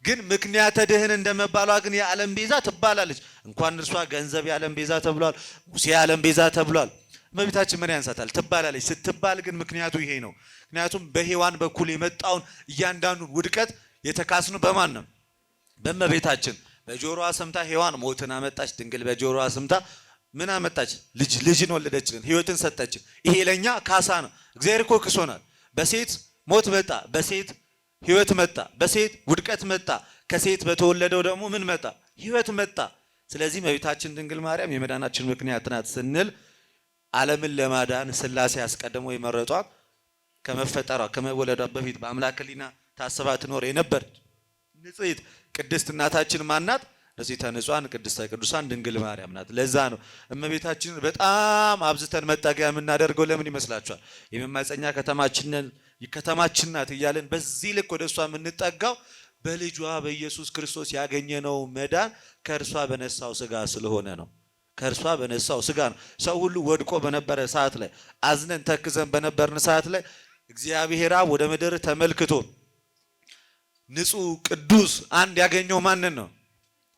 ግን ምክንያተ ድኅን እንደመባሏ ግን የዓለም ቤዛ ትባላለች። እንኳን እርሷ ገንዘብ የዓለም ቤዛ ተብሏል፣ ሙሴ የዓለም ቤዛ ተብሏል። እመቤታችን ምን ያንሳታል? ትባላለች። ስትባል ግን ምክንያቱ ይሄ ነው። ምክንያቱም በሔዋን በኩል የመጣውን እያንዳንዱን ውድቀት የተካስነው በማን ነው? በእመቤታችን። በጆሮዋ ሰምታ ሔዋን ሞትን አመጣች። ድንግል በጆሮዋ ሰምታ ምን አመጣች? ልጅን ወለደችልን፣ ሕይወትን ሰጠችን። ይሄ ለኛ ካሳ ነው። እግዚአብሔር እኮ ክሶናል። በሴት ሞት መጣ፣ በሴት ሕይወት መጣ፣ በሴት ውድቀት መጣ። ከሴት በተወለደው ደግሞ ምን መጣ? ሕይወት መጣ። ስለዚህ እመቤታችን ድንግል ማርያም የመዳናችን ምክንያት ናት ስንል ዓለምን ለማዳን ሥላሴ አስቀድሞ የመረጧት ከመፈጠሯ ከመወለዷ በፊት በአምላክ ሕሊና ታስባ ትኖር የነበረች ንጽሕት ቅድስት እናታችን ማናት? ንጽሕተ ንጹሐን ቅድስተ ቅዱሳን ድንግል ማርያም ናት። ለዛ ነው እመቤታችንን በጣም አብዝተን መጠጊያ የምናደርገው። ለምን ይመስላችኋል? የመማፀኛ ከተማችን ናት እያለን በዚህ ልክ ወደ እሷ የምንጠጋው በልጇ በኢየሱስ ክርስቶስ ያገኘነው መዳን ከእርሷ በነሳው ስጋ ስለሆነ ነው። ከእርሷ በነሳው ስጋ ነው። ሰው ሁሉ ወድቆ በነበረ ሰዓት ላይ አዝነን ተክዘን በነበርን ሰዓት ላይ እግዚአብሔር አብ ወደ ምድር ተመልክቶ ንጹሕ ቅዱስ አንድ ያገኘው ማንን ነው?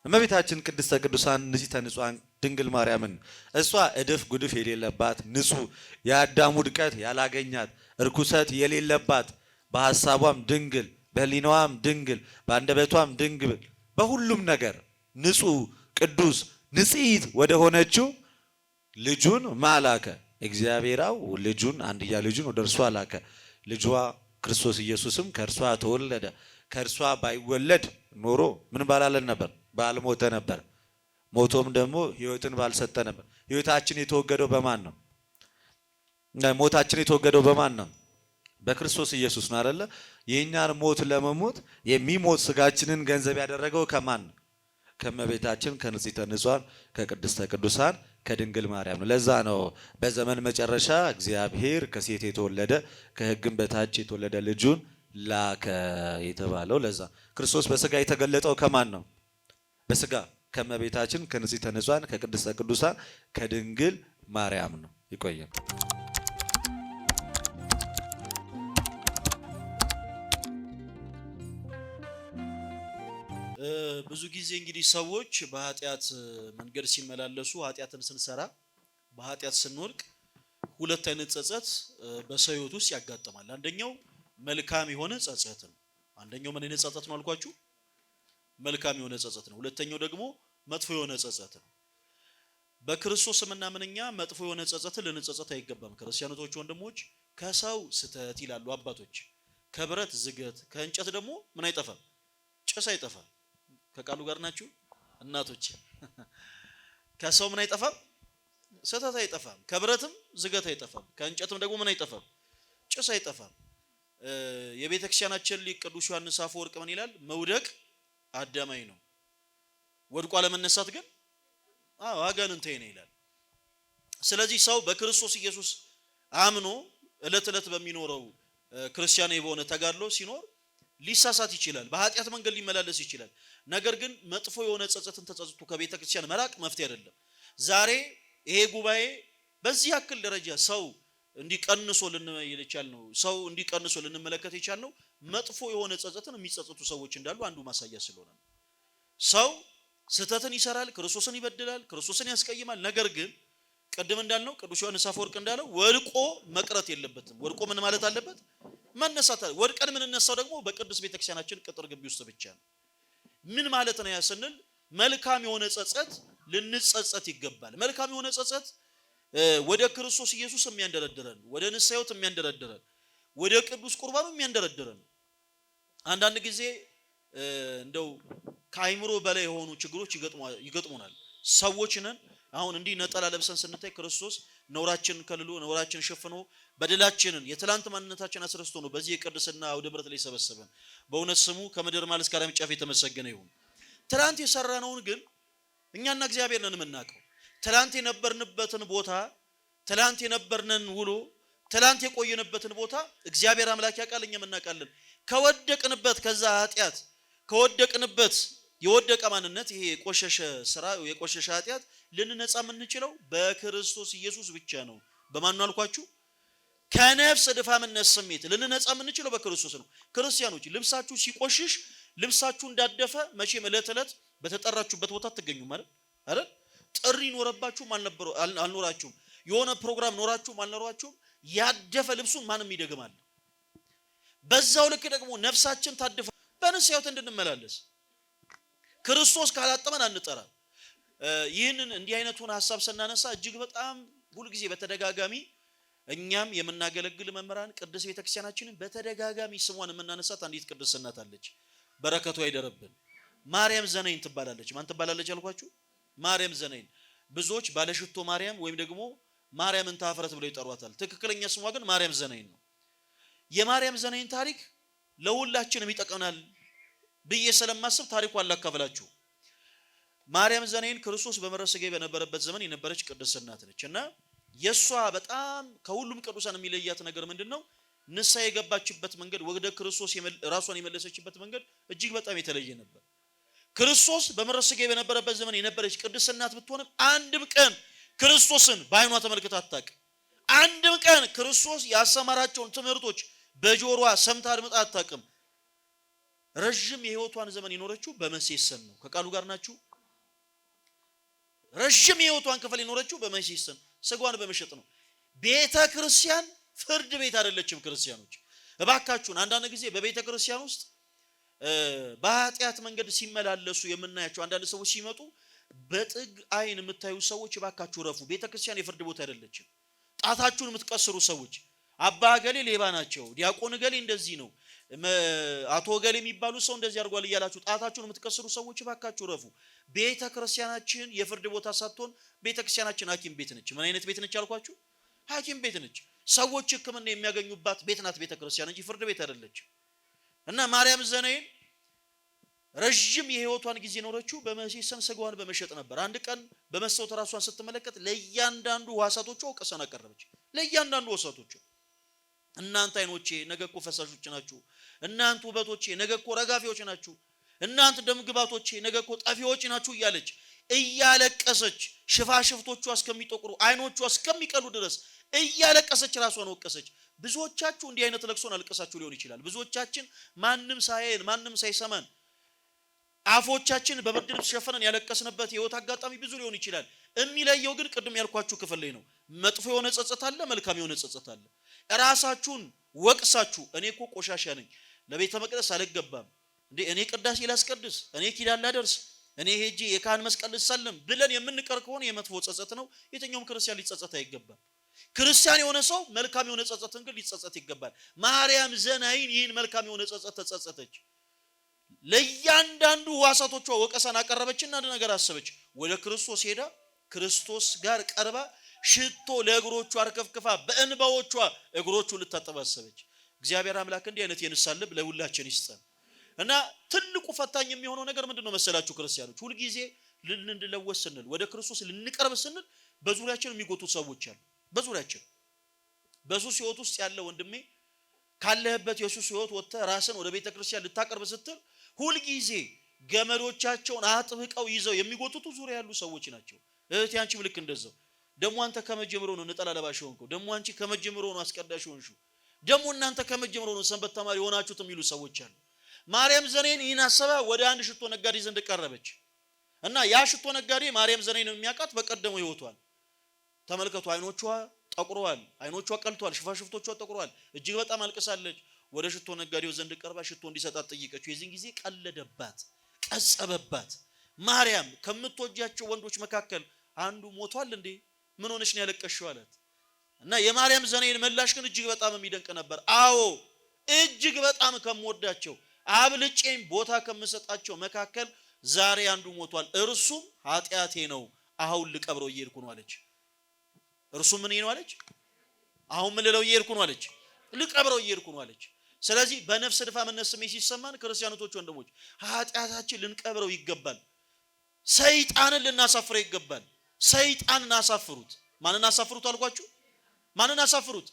እመቤታችን ቅድስተ ቅዱሳን ንጽሕተ ንጹሐን ድንግል ማርያምን። እሷ እድፍ ጉድፍ የሌለባት ንጹሕ፣ የአዳም ውድቀት ያላገኛት፣ እርኩሰት የሌለባት፣ በሐሳቧም ድንግል፣ በሕሊናዋም ድንግል፣ በአንደበቷም ድንግል፣ በሁሉም ነገር ንጹሕ ቅዱስ ንጽሕት ወደ ሆነችው ልጁን ማላከ። እግዚአብሔር አብ ልጁን አንድያ ልጁን ወደ እርሷ ላከ። ልጇ ክርስቶስ ኢየሱስም ከእርሷ ተወለደ። ከእርሷ ባይወለድ ኖሮ ምን ባላለን ነበር? ባልሞተ ነበር። ሞቶም ደግሞ ሕይወትን ባልሰጠ ነበር። ሕይወታችን የተወገደው በማን ነው? ሞታችን የተወገደው በማን ነው? በክርስቶስ ኢየሱስ ነው አይደለ? የእኛን ሞት ለመሞት የሚሞት ስጋችንን ገንዘብ ያደረገው ከማን ነው? ከእመቤታችን ከንጽሕተ ንጹሐን ከቅድስተ ቅዱሳን ከድንግል ማርያም ነው። ለዛ ነው በዘመን መጨረሻ እግዚአብሔር ከሴት የተወለደ ከሕግም በታች የተወለደ ልጁን ላከ የተባለው። ለዛ ክርስቶስ በስጋ የተገለጠው ከማን ነው? በስጋ ከእመቤታችን ከንጽሕተ ንጹሐን ከቅድስተ ቅዱሳን ከድንግል ማርያም ነው። ይቆየን። ብዙ ጊዜ እንግዲህ ሰዎች በኃጢአት መንገድ ሲመላለሱ ኃጢአትን ስንሰራ በኃጢአት ስንወድቅ ሁለት አይነት ጸጸት በሰው ሕይወት ውስጥ ያጋጥማል። አንደኛው መልካም የሆነ ጸጸት ነው። አንደኛው ምን አይነት ጸጸት ነው አልኳችሁ? መልካም የሆነ ጸጸት ነው። ሁለተኛው ደግሞ መጥፎ የሆነ ጸጸት ነው። በክርስቶስ የምናምንኛ መጥፎ የሆነ ጸጸትን ልንጸጸት አይገባም። ክርስቲያኖች ወንድሞች፣ ከሰው ስተት ይላሉ አባቶች፣ ከብረት ዝገት፣ ከእንጨት ደግሞ ምን አይጠፋም? ጭስ አይጠፋም። ከቃሉ ጋር ናችሁ እናቶች? ከሰው ምን አይጠፋም? ስተት አይጠፋም። ከብረትም ዝገት አይጠፋም። ከእንጨትም ደግሞ ምን አይጠፋም? ጭስ አይጠፋም። የቤተክርስቲያናችን ሊቅ ቅዱስ ዮሐንስ አፈወርቅ ምን ይላል? መውደቅ አዳማይ ነው፣ ወድቆ አለመነሳት ግን አጋንንታዊ ነው ይላል። ስለዚህ ሰው በክርስቶስ ኢየሱስ አምኖ እለት እለት በሚኖረው ክርስቲያናዊ በሆነ ተጋድሎ ሲኖር ሊሳሳት ይችላል፣ በኃጢአት መንገድ ሊመላለስ ይችላል። ነገር ግን መጥፎ የሆነ ጸጸትን ተጸጽቶ ከቤተ ክርስቲያን መራቅ መፍትሄ አይደለም። ዛሬ ይሄ ጉባኤ በዚህ ያክል ደረጃ ሰው እንዲቀንሶ ልንመለከት የቻልነው መጥፎ የሆነ ጸጸትን የሚጸጸቱ ሰዎች እንዳሉ አንዱ ማሳያ ስለሆነ ነው። ሰው ስተትን ይሰራል፣ ክርስቶስን ይበድላል፣ ክርስቶስን ያስቀይማል። ነገር ግን ቀደም እንዳልነው ቅዱስ ዮሐንስ አፈወርቅ እንዳለው ወድቆ መቅረት የለበትም። ወድቆ ምን ማለት አለበት? መነሳት። ወድቀን የምንነሳው ደግሞ በቅዱስ ቤተክርስቲያናችን ቅጥር ግቢ ውስጥ ብቻ ነው። ምን ማለት ነው ያስንል? መልካም የሆነ ጸጸት ልንጸጸት ይገባል። መልካም የሆነ ጸጸት ወደ ክርስቶስ ኢየሱስ የሚያንደረድረን፣ ወደ ንስሐ ሕይወት የሚያንደረድረን፣ ወደ ቅዱስ ቁርባኑ የሚያንደረድረን። አንዳንድ ጊዜ እንደው ከአይምሮ በላይ የሆኑ ችግሮች ይገጥሙናል። ሰዎች ነን። አሁን እንዲህ ነጠላ ለብሰን ስንታይ ክርስቶስ ነውራችንን ከልሎ ነውራችንን ሸፍኖ በደላችንን የትላንት ማንነታችን አስረስቶ ነው በዚህ የቅድስና አውደ ምሕረት ላይ ሰበሰበን። በእውነት ስሙ ከምድር ማለት እስከ ዓለም ጫፍ የተመሰገነ ይሁን። ትላንት የሰራነውን ግን እኛና እግዚአብሔር ነን የምናውቀው። ትላንት የነበርንበትን ቦታ፣ ትላንት የነበርነን ውሎ፣ ትላንት የቆየንበትን ቦታ እግዚአብሔር አምላክ ያውቃል፣ እኛም እናውቃለን። ከወደቅንበት ከዛ ኃጢአት ከወደቅንበት የወደቀ ማንነት፣ ይሄ የቆሸሸ ስራ፣ የቆሸሸ ኃጢአት ልንነጻ የምንችለው በክርስቶስ ኢየሱስ ብቻ ነው። በማን ነው አልኳችሁ? ከነፍስ ድፋምነት ስሜት ልንነጻ የምንችለው በክርስቶስ ነው። ክርስቲያኖች ልብሳችሁ ሲቆሽሽ ልብሳችሁ እንዳደፈ መቼም ዕለት ዕለት በተጠራችሁበት ቦታ አትገኙም አይደል? ጥሪ ኖረባችሁም አልኖራችሁም፣ የሆነ ፕሮግራም ኖራችሁም አልኖራችሁም፣ ያደፈ ልብሱን ማንም ይደግማል። በዛው ልክ ደግሞ ነፍሳችን ታድፋ በንስሐ ሕይወት እንድንመላለስ ክርስቶስ ካላጠመን አንጠራም። ይህንን እንዲህ አይነቱን ሐሳብ ስናነሳ እጅግ በጣም ሁልጊዜ በተደጋጋሚ እኛም የምናገለግል መምህራን ቅድስት ቤተክርስቲያናችንን በተደጋጋሚ ስሟን የምናነሳት አንዲት ቅድስት እናት አለች። በረከቷ ይደረብን። ማርያም ዘነይን ትባላለች። ማን ትባላለች አልኳችሁ? ማርያም ዘነይን። ብዙዎች ባለሽቶ ማርያም ወይም ደግሞ ማርያምን ታፍረት ብለው ይጠሯታል። ትክክለኛ ስሟ ግን ማርያም ዘነይን ነው። የማርያም ዘነይን ታሪክ ለሁላችንም ይጠቅመናል ብዬ ስለማስብ ታሪኳን ላካፍላችሁ። ማርያም ዘነይን ክርስቶስ በመንፈሰ ሥጋዌ በነበረበት ዘመን የነበረች ቅድስት እናት ነች እና የሷ በጣም ከሁሉም ቅዱሳን የሚለያት ነገር ምንድነው? ንስሐ የገባችበት መንገድ፣ ወደ ክርስቶስ ራሷን የመለሰችበት መንገድ እጅግ በጣም የተለየ ነበር። ክርስቶስ በመንፈሰ ሥጋዌ በነበረበት ዘመን የነበረች ቅድስት እናት ብትሆንም አንድም ቀን ክርስቶስን በዓይኗ ተመልክታ አታውቅም። አንድም ቀን ክርስቶስ ያስተማራቸውን ትምህርቶች በጆሮዋ ሰምታ አድምጣ አታውቅም። ረጅም የህይወቷን ዘመን የኖረችው በመሴሰን ነው። ከቃሉ ጋር ናችሁ? ረጅም የህይወቷን ክፍል የኖረችው በመሴሰን ስጋዋን በመሸጥ ነው። ቤተ ክርስቲያን ፍርድ ቤት አይደለችም። ክርስቲያኖች እባካችሁን አንዳንድ ጊዜ በቤተ ክርስቲያን ውስጥ በኃጢአት መንገድ ሲመላለሱ የምናያቸው አንዳንድ ሰዎች ሲመጡ በጥግ አይን የምታዩ ሰዎች እባካችሁ ረፉ። ቤተ ክርስቲያን የፍርድ ቦታ አይደለችም። ጣታችሁን የምትቀስሩ ሰዎች አባ ገሌ ሌባ ናቸው፣ ዲያቆን ገሌ እንደዚህ ነው፣ አቶ ገሌ የሚባሉ ሰው እንደዚህ አድርጓል እያላችሁ ጣታችሁን የምትቀስሩ ሰዎች እባካችሁ ረፉ። ቤተ ክርስቲያናችን የፍርድ ቦታ ሳትሆን ቤተ ክርስቲያናችን ሐኪም ቤት ነች። ምን አይነት ቤት ነች አልኳችሁ? ሐኪም ቤት ነች። ሰዎች ሕክምና የሚያገኙባት ቤት ናት ቤተ ክርስቲያን እንጂ ፍርድ ቤት አይደለችም። እና ማርያም ዘነይን ረጅም የህይወቷን ጊዜ ኖረችው በመሴሰን ስጋዋን በመሸጥ ነበር። አንድ ቀን በመስታወት ራሷን ስትመለከት ለእያንዳንዱ ዋሳቶቿ ወቀሳን አቀረበች። ለእያንዳንዱ ዋሳቶቿ እናንተ አይኖቼ ነገ እኮ ፈሳሾች ናችሁ፣ እናንተ ውበቶቼ ነገ እኮ ረጋፊዎች ናችሁ፣ እናንተ ደምግባቶቼ ነገ እኮ ጠፊዎች ናችሁ እያለች እያለቀሰች ሽፋሽፍቶቿ እስከሚጠቁሩ አይኖቿ እስከሚቀሉ ድረስ እያለቀሰች ራሷን ወቀሰች። ብዙዎቻችሁ እንዲህ አይነት ለቅሶን አልቀሳችሁ ሊሆን ይችላል። ብዙዎቻችን ማንም ሳይን ማንም ሳይሰማን አፎቻችን በብርድ ልብስ ሸፈነን ያለቀስንበት የህይወት አጋጣሚ ብዙ ሊሆን ይችላል። የሚለየው ግን ቅድም ያልኳችሁ ክፍል ላይ ነው። መጥፎ የሆነ ጸጸት አለ፣ መልካም የሆነ ጸጸት አለ። ራሳችሁን ወቅሳችሁ እኔ እኮ ቆሻሻ ነኝ፣ ለቤተ መቅደስ አልገባም እንዴ፣ እኔ ቅዳሴ ላስቀድስ፣ እኔ ኪዳን ላደርስ፣ እኔ ሄጄ የካህን መስቀል ልሳለም ብለን የምንቀር ከሆነ የመጥፎ ጸጸት ነው። የትኛውም ክርስቲያን ሊጸጸት አይገባም። ክርስቲያን የሆነ ሰው መልካም የሆነ ጸጸትን ግን ሊጸጸት ይገባል። ማርያም ዘናይን ይህን መልካም የሆነ ጸጸት ተጸጸተች። ለእያንዳንዱ ዋሳቶቿ ወቀሳን አቀረበችና አንድ ነገር አሰበች። ወደ ክርስቶስ ሄዳ ክርስቶስ ጋር ቀርባ ሽቶ ለእግሮቹ አርከፍክፋ በእንባዎቿ እግሮቹ ልታጠብ አሰበች። እግዚአብሔር አምላክ እንዲህ አይነት የንስሐ ልብ ለሁላችን ይስጠን። እና ትልቁ ፈታኝ የሚሆነው ነገር ምንድነው መሰላችሁ ክርስቲያኖች? ሁልጊዜ ልንለወስ ስንል ወደ ክርስቶስ ልንቀርብ ስንል በዙሪያችን የሚጎቱ ሰዎች አሉ። በዙሪያችን በሱስ ሕይወት ውስጥ ያለ ወንድሜ ካለህበት የሱስ ሕይወት ወጥተህ ራስን ወደ ቤተ ክርስቲያን ልታቀርብ ስትል ሁልጊዜ ገመዶቻቸውን አጥብቀው ይዘው የሚጎቱቱ ዙሪያ ያሉ ሰዎች ናቸው። እህቴ አንቺም ልክ እንደዛው። ደሞ አንተ ከመጀመሩ ነው ነጠላ ለባሽ ሆንከው፣ ደሞ አንቺ ከመጀመሩ ነው አስቀዳሽ ሆንሹ፣ ደሞ እናንተ ከመጀመሩ ነው ሰንበት ተማሪ ሆናችሁት የሚሉ ሰዎች አሉ። ማርያም ዘኔን ይህን አሰባ ወደ አንድ ሽቶ ነጋዴ ዘንድ ቀረበች እና ያ ሽቶ ነጋዴ ማርያም ዘኔን የሚያውቃት በቀደመው ሕይወቷል። ተመልከቱ፣ አይኖቿ ጠቁረዋል፣ አይኖቿ ቀልቷል፣ ሽፋሽፍቶቿ ጠቁረዋል፣ እጅግ በጣም አልቅሳለች። ወደ ሽቶ ነጋዴው ዘንድ ቀርባ ሽቶ እንዲሰጣት ጠየቀችው። የዚህን ጊዜ ቀለደባት፣ ቀጸበባት። ማርያም ከምትወጃቸው ወንዶች መካከል አንዱ ሞቷል እንዴ? ምን ሆነሽ ነው ያለቀሽው አላት። እና የማርያም ዘኔን ምላሽ ግን እጅግ በጣም የሚደንቅ ነበር። አዎ እጅግ በጣም ከምወዳቸው አብልጬም ቦታ ከምሰጣቸው መካከል ዛሬ አንዱ ሞቷል፣ እርሱም ኃጢአቴ ነው፣ አሁን ልቀብረው እየሄድኩ ነው አለች። እርሱም ምን ነው አለች? አሁን ምን ልለው እየሄድኩ ነው አለች። ልቀብረው እየሄድኩ ነው አለች። ስለዚህ በነፍስ ድፋምነት ስሜት ሲሰማን ክርስቲያኖች ወንድሞች ኃጢአታችን ልንቀብረው ይገባል። ሰይጣንን ልናሳፍረው ይገባል። ሰይጣንን አሳፍሩት። ማንን አሳፍሩት አልኳችሁ? ማንን አሳፍሩት?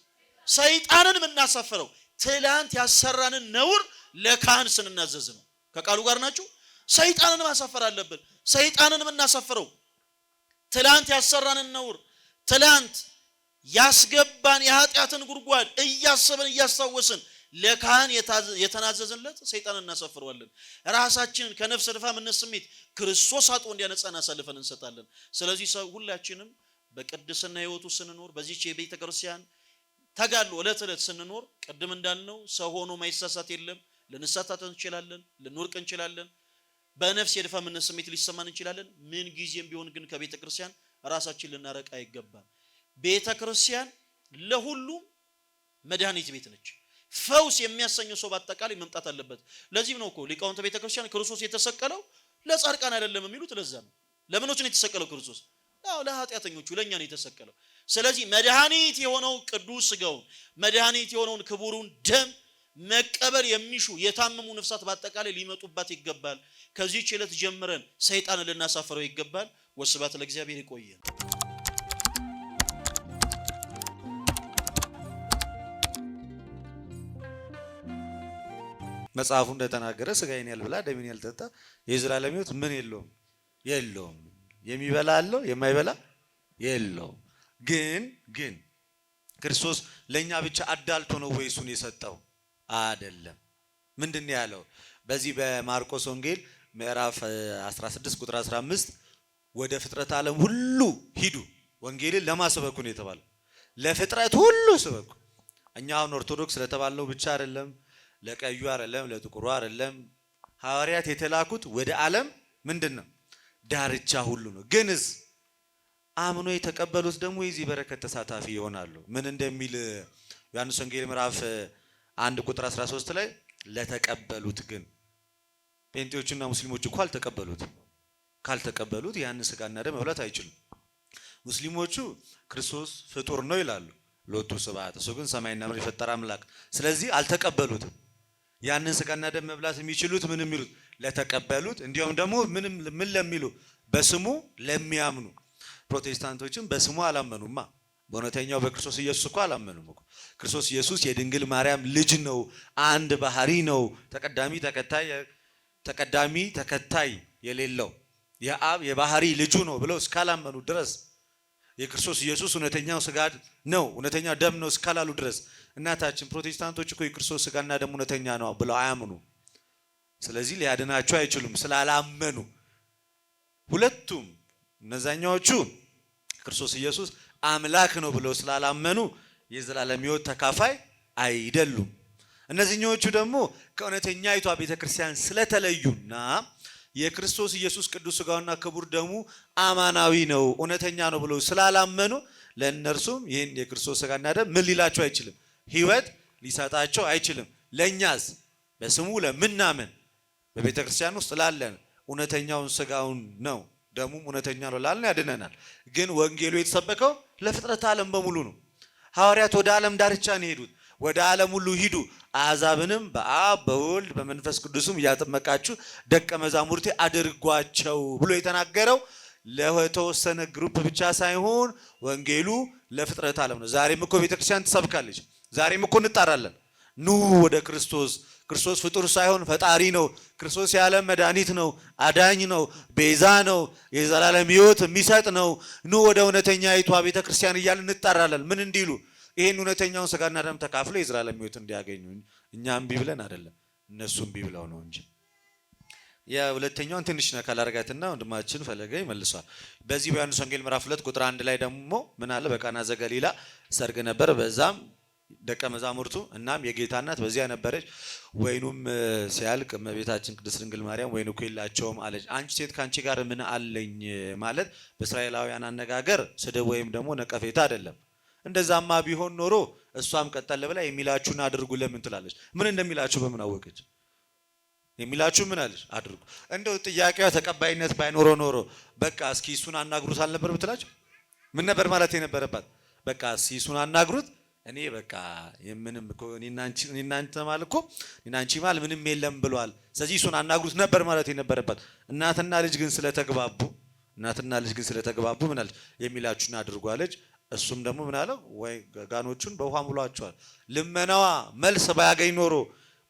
ሰይጣንን የምናሳፍረው ትላንት ያሰራንን ነውር ለካህን ስንናዘዝ ነው። ከቃሉ ጋር ናችሁ? ሰይጣንን ማሳፈር አለብን። ሰይጣንን የምናሳፍረው ትላንት ያሰራንን ነውር፣ ትላንት ያስገባን የኃጢአትን ጉድጓድ እያሰብን እያስታወስን ለካህን የተናዘዝንለት ሰይጣንን እናሳፍረዋለን። ራሳችንን ከነፍስ ድፋምነት ስሜት ክርስቶስ አጥቦ እንዲያነጻን አሳልፈን እንሰጣለን። ስለዚህ ሰው ሁላችንም በቅድስና ሕይወቱ ስንኖር በዚህች የቤተ ክርስቲያን ተጋድሎ ዕለት ዕለት ስንኖር ቅድም እንዳልነው ሰው ሆኖ ማይሳሳት የለም። ልንሳሳት እንችላለን፣ ልንወርቅ እንችላለን፣ በነፍስ የድፋምነት ስሜት ሊሰማን እንችላለን። ምን ጊዜም ቢሆን ግን ከቤተ ክርስቲያን ራሳችን ልናረቅ አይገባም። ቤተ ክርስቲያን ለሁሉም መድኃኒት ቤት ነች። ፈውስ የሚያሰኘው ሰው በአጠቃላይ መምጣት አለበት። ለዚህም ነው እኮ ሊቃውንተ ቤተ ክርስቲያን ክርስቶስ የተሰቀለው ለጻድቃን አይደለም የሚሉት ለዛ ነው። ለምኖች ነው የተሰቀለው ክርስቶስ? አዎ ለኃጢአተኞቹ፣ ለኛ ነው የተሰቀለው። ስለዚህ መድኃኒት የሆነው ቅዱስ ሥጋውን መድኃኒት የሆነውን ክቡሩን ደም መቀበል የሚሹ የታመሙ ነፍሳት በአጠቃላይ ሊመጡባት ይገባል። ከዚህች ዕለት ጀምረን ሰይጣንን ልናሳፍረው ይገባል። ወስብሐት ለእግዚአብሔር። ይቆየን። መጽሐፉ እንደተናገረ ሥጋዬን ያልበላ ደሜን ያልጠጣ የዘላለም ሕይወት ምን የለውም። የሚበላ አለው፣ የማይበላ የለውም። ግን ክርስቶስ ለኛ ብቻ አዳልቶ ነው ወይ እሱን የሰጠው? አይደለም። ምንድን ያለው? በዚህ በማርቆስ ወንጌል ምዕራፍ 16 ቁጥር 15 ወደ ፍጥረት ዓለም ሁሉ ሂዱ፣ ወንጌልን ለማስበኩ ነው የተባለው። ለፍጥረት ሁሉ ስበኩ። እኛ አሁን ኦርቶዶክስ ለተባለው ብቻ አይደለም፣ ለቀዩ አይደለም፣ ለጥቁሩ አይደለም። ሐዋርያት የተላኩት ወደ ዓለም ምንድነው? ዳርቻ ሁሉ ነው። ግንስ አምኖ የተቀበሉት ደግሞ የዚህ በረከት ተሳታፊ ይሆናሉ። ምን እንደሚል ዮሐንስ ወንጌል ምዕራፍ 1 ቁጥር 13 ላይ ለተቀበሉት ግን ጴንጤዎችና ሙስሊሞች እኮ ካልተቀበሉት ያንን ሥጋና ደም መብላት አይችሉም። ሙስሊሞቹ ክርስቶስ ፍጡር ነው ይላሉ፣ ሎቱ ስብሐት፣ እሱ ግን ሰማይና ምድር የፈጠረ አምላክ። ስለዚህ አልተቀበሉትም። ያንን ሥጋና ደም መብላት የሚችሉት ምን የሚሉት? ለተቀበሉት። እንዲሁም ደግሞ ምን ለሚሉ? በስሙ ለሚያምኑ። ፕሮቴስታንቶችም በስሙ አላመኑማ። በእውነተኛው በክርስቶስ ኢየሱስ እኮ አላመኑም እኮ። ክርስቶስ ኢየሱስ የድንግል ማርያም ልጅ ነው፣ አንድ ባህሪ ነው፣ ተቀዳሚ ተከታይ የሌለው የአብ የባህሪ ልጁ ነው ብለው እስካላመኑ ድረስ የክርስቶስ ኢየሱስ እውነተኛው ሥጋ ነው እውነተኛ ደም ነው እስካላሉ ድረስ እናታችን ፕሮቴስታንቶች እኮ የክርስቶስ ሥጋና ደም እውነተኛ ነው ብለው አያምኑ። ስለዚህ ሊያድናቸው አይችሉም ስላላመኑ። ሁለቱም እነዛኛዎቹ ክርስቶስ ኢየሱስ አምላክ ነው ብለው ስላላመኑ የዘላለም ሕይወት ተካፋይ አይደሉም። እነዚህኞቹ ደግሞ ከእውነተኛይቷ ቤተክርስቲያን ስለተለዩና የክርስቶስ ኢየሱስ ቅዱስ ሥጋውና ክቡር ደሙ አማናዊ ነው እውነተኛ ነው ብለው ስላላመኑ ለእነርሱም ይህን የክርስቶስ ሥጋና ደም ምን ሊላቸው አይችልም? ሕይወት ሊሰጣቸው አይችልም። ለእኛስ በስሙ ለምናምን በቤተ ክርስቲያን ውስጥ ላለን እውነተኛውን ሥጋውን ነው ደሙም እውነተኛ ነው ላልን ያድነናል። ግን ወንጌሉ የተሰበከው ለፍጥረት ዓለም በሙሉ ነው። ሐዋርያት ወደ ዓለም ዳርቻ ነው የሄዱት። ወደ ዓለም ሁሉ ሂዱ አሕዛብንም በአብ በወልድ በመንፈስ ቅዱስም እያጠመቃችሁ ደቀ መዛሙርቴ አድርጓቸው ብሎ የተናገረው ለተወሰነ ግሩፕ ብቻ ሳይሆን ወንጌሉ ለፍጥረት ዓለም ነው። ዛሬም እኮ ቤተክርስቲያን ትሰብካለች። ዛሬም እኮ እንጣራለን። ኑ ወደ ክርስቶስ። ክርስቶስ ፍጡር ሳይሆን ፈጣሪ ነው። ክርስቶስ የዓለም መድኃኒት ነው፣ አዳኝ ነው፣ ቤዛ ነው፣ የዘላለም ሕይወት የሚሰጥ ነው። ኑ ወደ እውነተኛይቷ ቤተክርስቲያን እያልን እንጣራለን። ምን እንዲሉ? ይሄን እውነተኛውን ሥጋና ደም ተካፍለው የዘላለም ሕይወት እንዲያገኙ። እኛም እምቢ ብለን አይደለም፣ እነሱም እምቢ ብለው ነው እንጂ። የሁለተኛውን ትንሽ ነካ ላድርጋትና ወንድማችን ፈለገ ይመልሷል። በዚህ በዮሐንስ ወንጌል ምዕራፍ 2 ቁጥር 1 ላይ ደግሞ ምን አለ? በቃና ዘገሊላ ሰርግ ነበር፣ በዛም ደቀ መዛሙርቱ እናም የጌታ እናት በዚያ ነበረች። ወይኑም ሲያልቅ እመቤታችን ቅድስት ድንግል ማርያም ወይኑ እኮ የላቸውም አለች። አንቺ ሴት ከአንቺ ጋር ምን አለኝ ማለት በእስራኤላውያን አነጋገር ስድብ ወይም ደግሞ ነቀፌታ አይደለም። እንደዛማ ቢሆን ኖሮ እሷም ቀጠል ብላ የሚላችሁን አድርጉ ለምን ትላለች? ምን እንደሚላችሁ በምን አወቀች? የሚላችሁ ምን አለች? አድርጉ። እንደው ጥያቄዋ ተቀባይነት ባይኖረው ኖሮ በቃ እስኪ እሱን አናግሩት አልነበር ብትላችሁ? ምን ነበር ማለት የነበረባት? በቃ እስኪ እሱን አናግሩት፣ እኔ በቃ የምንም እኮ እኔና አንቺ ማለት እኮ እኔና አንቺ ማለት ምንም የለም ብሏል፣ ስለዚህ እሱን አናግሩት ነበር ማለት የነበረባት። እናትና ልጅ ግን ስለተግባቡ ምን አለች? የሚላችሁን አድርጉ አለች። እሱም ደግሞ ምን አለው? ወይ ጋኖቹን በውሃ ሙሏቸዋል። ልመናዋ መልስ ባያገኝ ኖሮ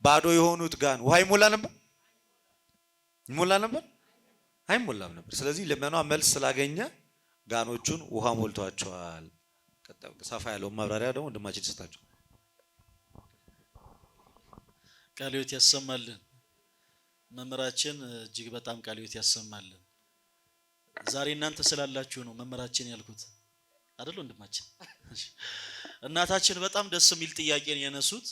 ባዶ የሆኑት ጋን ውሃ ይሞላ ነበር? አይሞላም ነበር። ስለዚህ ልመናዋ መልስ ስላገኘ ጋኖቹን ውሃ ሞልቷቸዋል። ሰፋ ያለው ማብራሪያ ደግሞ ወንድማችን ይሰጣቸው። ቃለ ሕይወት ያሰማልን። መምህራችን እጅግ በጣም ቃለ ሕይወት ያሰማልን። ዛሬ እናንተ ስላላችሁ ነው መምህራችን ያልኩት አይደል ወንድማችን? እናታችን በጣም ደስ የሚል ጥያቄን ያነሱት።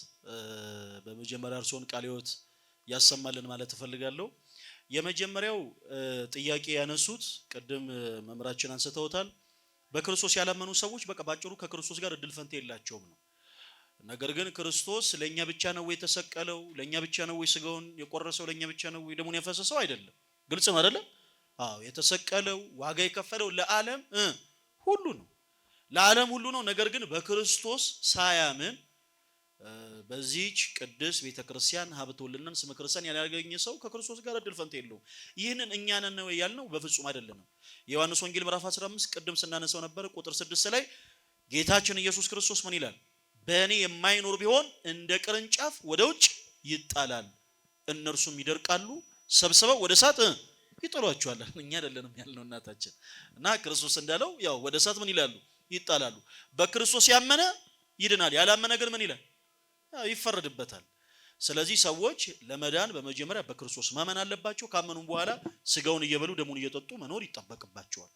በመጀመሪያ እርሶን ቃለ ሕይወት ያሰማልን ማለት እፈልጋለሁ። የመጀመሪያው ጥያቄ ያነሱት ቅድም መምህራችን አንስተውታል። በክርስቶስ ያላመኑ ሰዎች በቃ ባጭሩ ከክርስቶስ ጋር እድል ፈንታ የላቸውም ነው። ነገር ግን ክርስቶስ ለኛ ብቻ ነው የተሰቀለው? ለኛ ብቻ ነው ሥጋውን የቆረሰው? ለኛ ብቻ ነው ደሙን ያፈሰሰው? አይደለም። ግልጽ ነው አይደለም? አዎ፣ የተሰቀለው ዋጋ የከፈለው ለዓለም ሁሉ ነው፣ ለዓለም ሁሉ ነው። ነገር ግን በክርስቶስ ሳያምን በዚህች ቅድስት ቤተክርስቲያን ሀብተ ወልድናን ስመ ክርስቲያን ያላገኘ ሰው ከክርስቶስ ጋር እድል ፈንታ የለውም። ይህንን እኛ ነን ነው ያልነው? በፍጹም አይደለም። የዮሐንስ ወንጌል ምዕራፍ 15 ቅድም ስናነሳው ነበር። ቁጥር 6 ላይ ጌታችን ኢየሱስ ክርስቶስ ምን ይላል? በእኔ የማይኖር ቢሆን እንደ ቅርንጫፍ ወደ ውጭ ይጣላል፣ እነርሱም ይደርቃሉ፣ ሰብስበው ወደ እሳት ይጥሏቸዋል። እኛ አይደለንም ያልነው እናታችን። እና ክርስቶስ እንዳለው ያው ወደ እሳት ምን ይላሉ? ይጣላሉ። በክርስቶስ ያመነ ይድናል፣ ያላመነ ግን ምን ይላል? ይፈረድበታል። ስለዚህ ሰዎች ለመዳን በመጀመሪያ በክርስቶስ ማመን አለባቸው። ካመኑም በኋላ ሥጋውን እየበሉ ደሙን እየጠጡ መኖር ይጠበቅባቸዋል።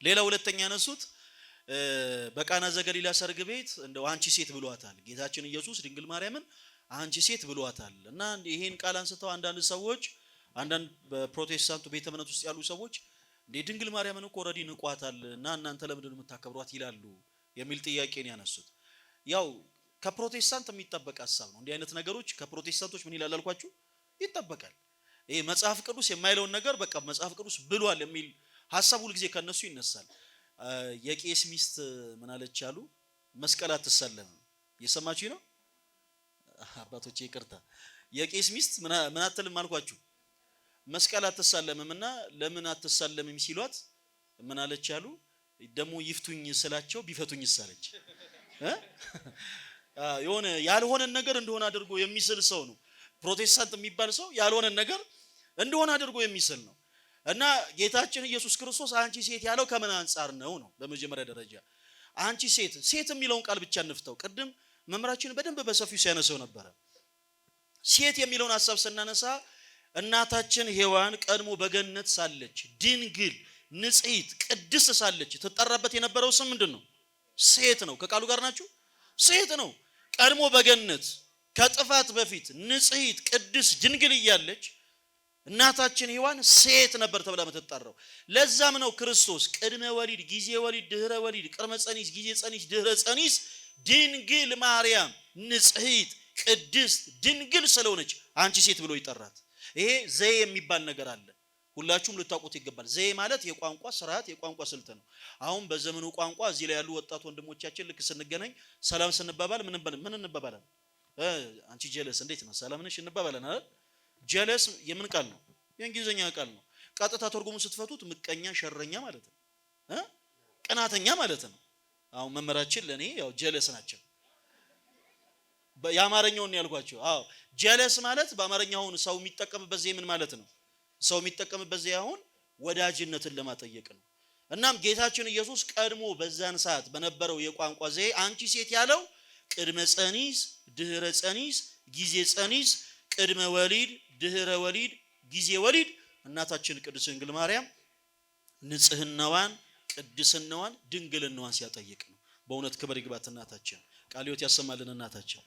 ሌላ ሁለተኛ ያነሱት በቃና ዘገሊላ ሰርግ ቤት እንደው አንቺ ሴት ብሏታል ጌታችን ኢየሱስ ድንግል ማርያምን አንቺ ሴት ብሏታል። እና ይሄን ቃል አንስተው አንዳንድ ሰዎች አንዳንድ በፕሮቴስታንቱ ቤተ እምነት ውስጥ ያሉ ሰዎች እንደ ድንግል ማርያምን እኮ ኦልሬዲ ንቋታል እና እናንተ ለምንድን ነው የምታከብሯት ይላሉ የሚል ጥያቄን ያነሱት። ያው ከፕሮቴስታንት የሚጠበቅ ሐሳብ ነው። እንዲህ አይነት ነገሮች ከፕሮቴስታንቶች ምን ይላል አልኳችሁ? ይጠበቃል። ይሄ መጽሐፍ ቅዱስ የማይለውን ነገር በቃ መጽሐፍ ቅዱስ ብሏል የሚል ሐሳብ ሁሉ ጊዜ ከነሱ ይነሳል። የቄስ ሚስት ምን አለች አሉ? መስቀል አትሳለም። እየሰማችሁ ነው አባቶቼ? ይቅርታ፣ የቄስ ሚስት ምን አትልም አልኳችሁ? መስቀል አትሳለምምና ለምን አትሳለምም ሲሏት ምን አለች አሉ? ደግሞ ይፍቱኝ ስላቸው ቢፈቱኝ ሳለች። የሆነ ያልሆነን ነገር እንደሆነ አድርጎ የሚስል ሰው ነው ፕሮቴስታንት የሚባል ሰው። ያልሆነን ነገር እንደሆነ አድርጎ የሚስል ነው። እና ጌታችን ኢየሱስ ክርስቶስ አንቺ ሴት ያለው ከምን አንጻር ነው? በመጀመሪያ ደረጃ አንቺ ሴት የሚለውን ቃል ብቻ እንፍተው። ቅድም መምህራችን በደንብ በሰፊው ሲያነሳው ነበረ። ሴት የሚለውን ሐሳብ ስናነሳ እናታችን ሔዋን ቀድሞ በገነት ሳለች ድንግል ንጽሕት ቅድስት ሳለች ትጠራበት የነበረው ስም ምንድን ነው? ሴት ነው። ከቃሉ ጋር ናችሁ? ሴት ነው። ቀድሞ በገነት ከጥፋት በፊት ንጽሕት ቅድስት ድንግል እያለች እናታችን ሔዋን ሴት ነበር ተብላ የምትጠራው። ለዛም ነው ክርስቶስ ቅድመ ወሊድ፣ ጊዜ ወሊድ፣ ድህረ ወሊድ፣ ቅድመ ጸኒስ፣ ጊዜ ጸኒስ፣ ድህረ ጸኒስ ድንግል ማርያም ንጽሕት ቅድስት ድንግል ስለሆነች አንቺ ሴት ብሎ ይጠራት። ይሄ ዘዬ የሚባል ነገር አለ፣ ሁላችሁም ልታውቁት ይገባል። ዘዬ ማለት የቋንቋ ስርዓት፣ የቋንቋ ስልት ነው። አሁን በዘመኑ ቋንቋ እዚህ ላይ ያሉ ወጣት ወንድሞቻችን ልክ ስንገናኝ ሰላም ስንባባል ምን እንባባለን? አንቺ ጀለስ እንዴት ነው ሰላም ነሽ እንባባለን አይደል? ጀለስ የምን ቃል ነው? የእንግሊዝኛ ቃል ነው። ቀጥታ ትርጉሙን ስትፈቱት ምቀኛ፣ ሸረኛ ማለት ነው። ቅናተኛ ማለት ነው። አሁን መመራችን ለኔ ያው ጀለስ ናቸው። የአማርኛውን ያልኳቸው። አዎ ጀለስ ማለት በአማርኛውን ሰው የሚጠቀምበት ዘዬ ምን ማለት ነው? ሰው የሚጠቀምበት ዘዬ አሁን ወዳጅነትን ለማጠየቅ ነው። እናም ጌታችን ኢየሱስ ቀድሞ በዛን ሰዓት በነበረው የቋንቋ ዘዬ አንቺ ሴት ያለው ቅድመ ጸኒስ፣ ድህረ ጸኒስ፣ ጊዜ ጸኒስ፣ ቅድመ ወሊድ፣ ድህረ ወሊድ፣ ጊዜ ወሊድ እናታችን ቅድስት ድንግል ማርያም ንጽህናዋን፣ ቅድስናዋን፣ ድንግልናዋን ሲያጠይቅ ነው። በእውነት ክብር ይግባት እናታችን። ቃለ ሕይወት ያሰማልን እናታችን።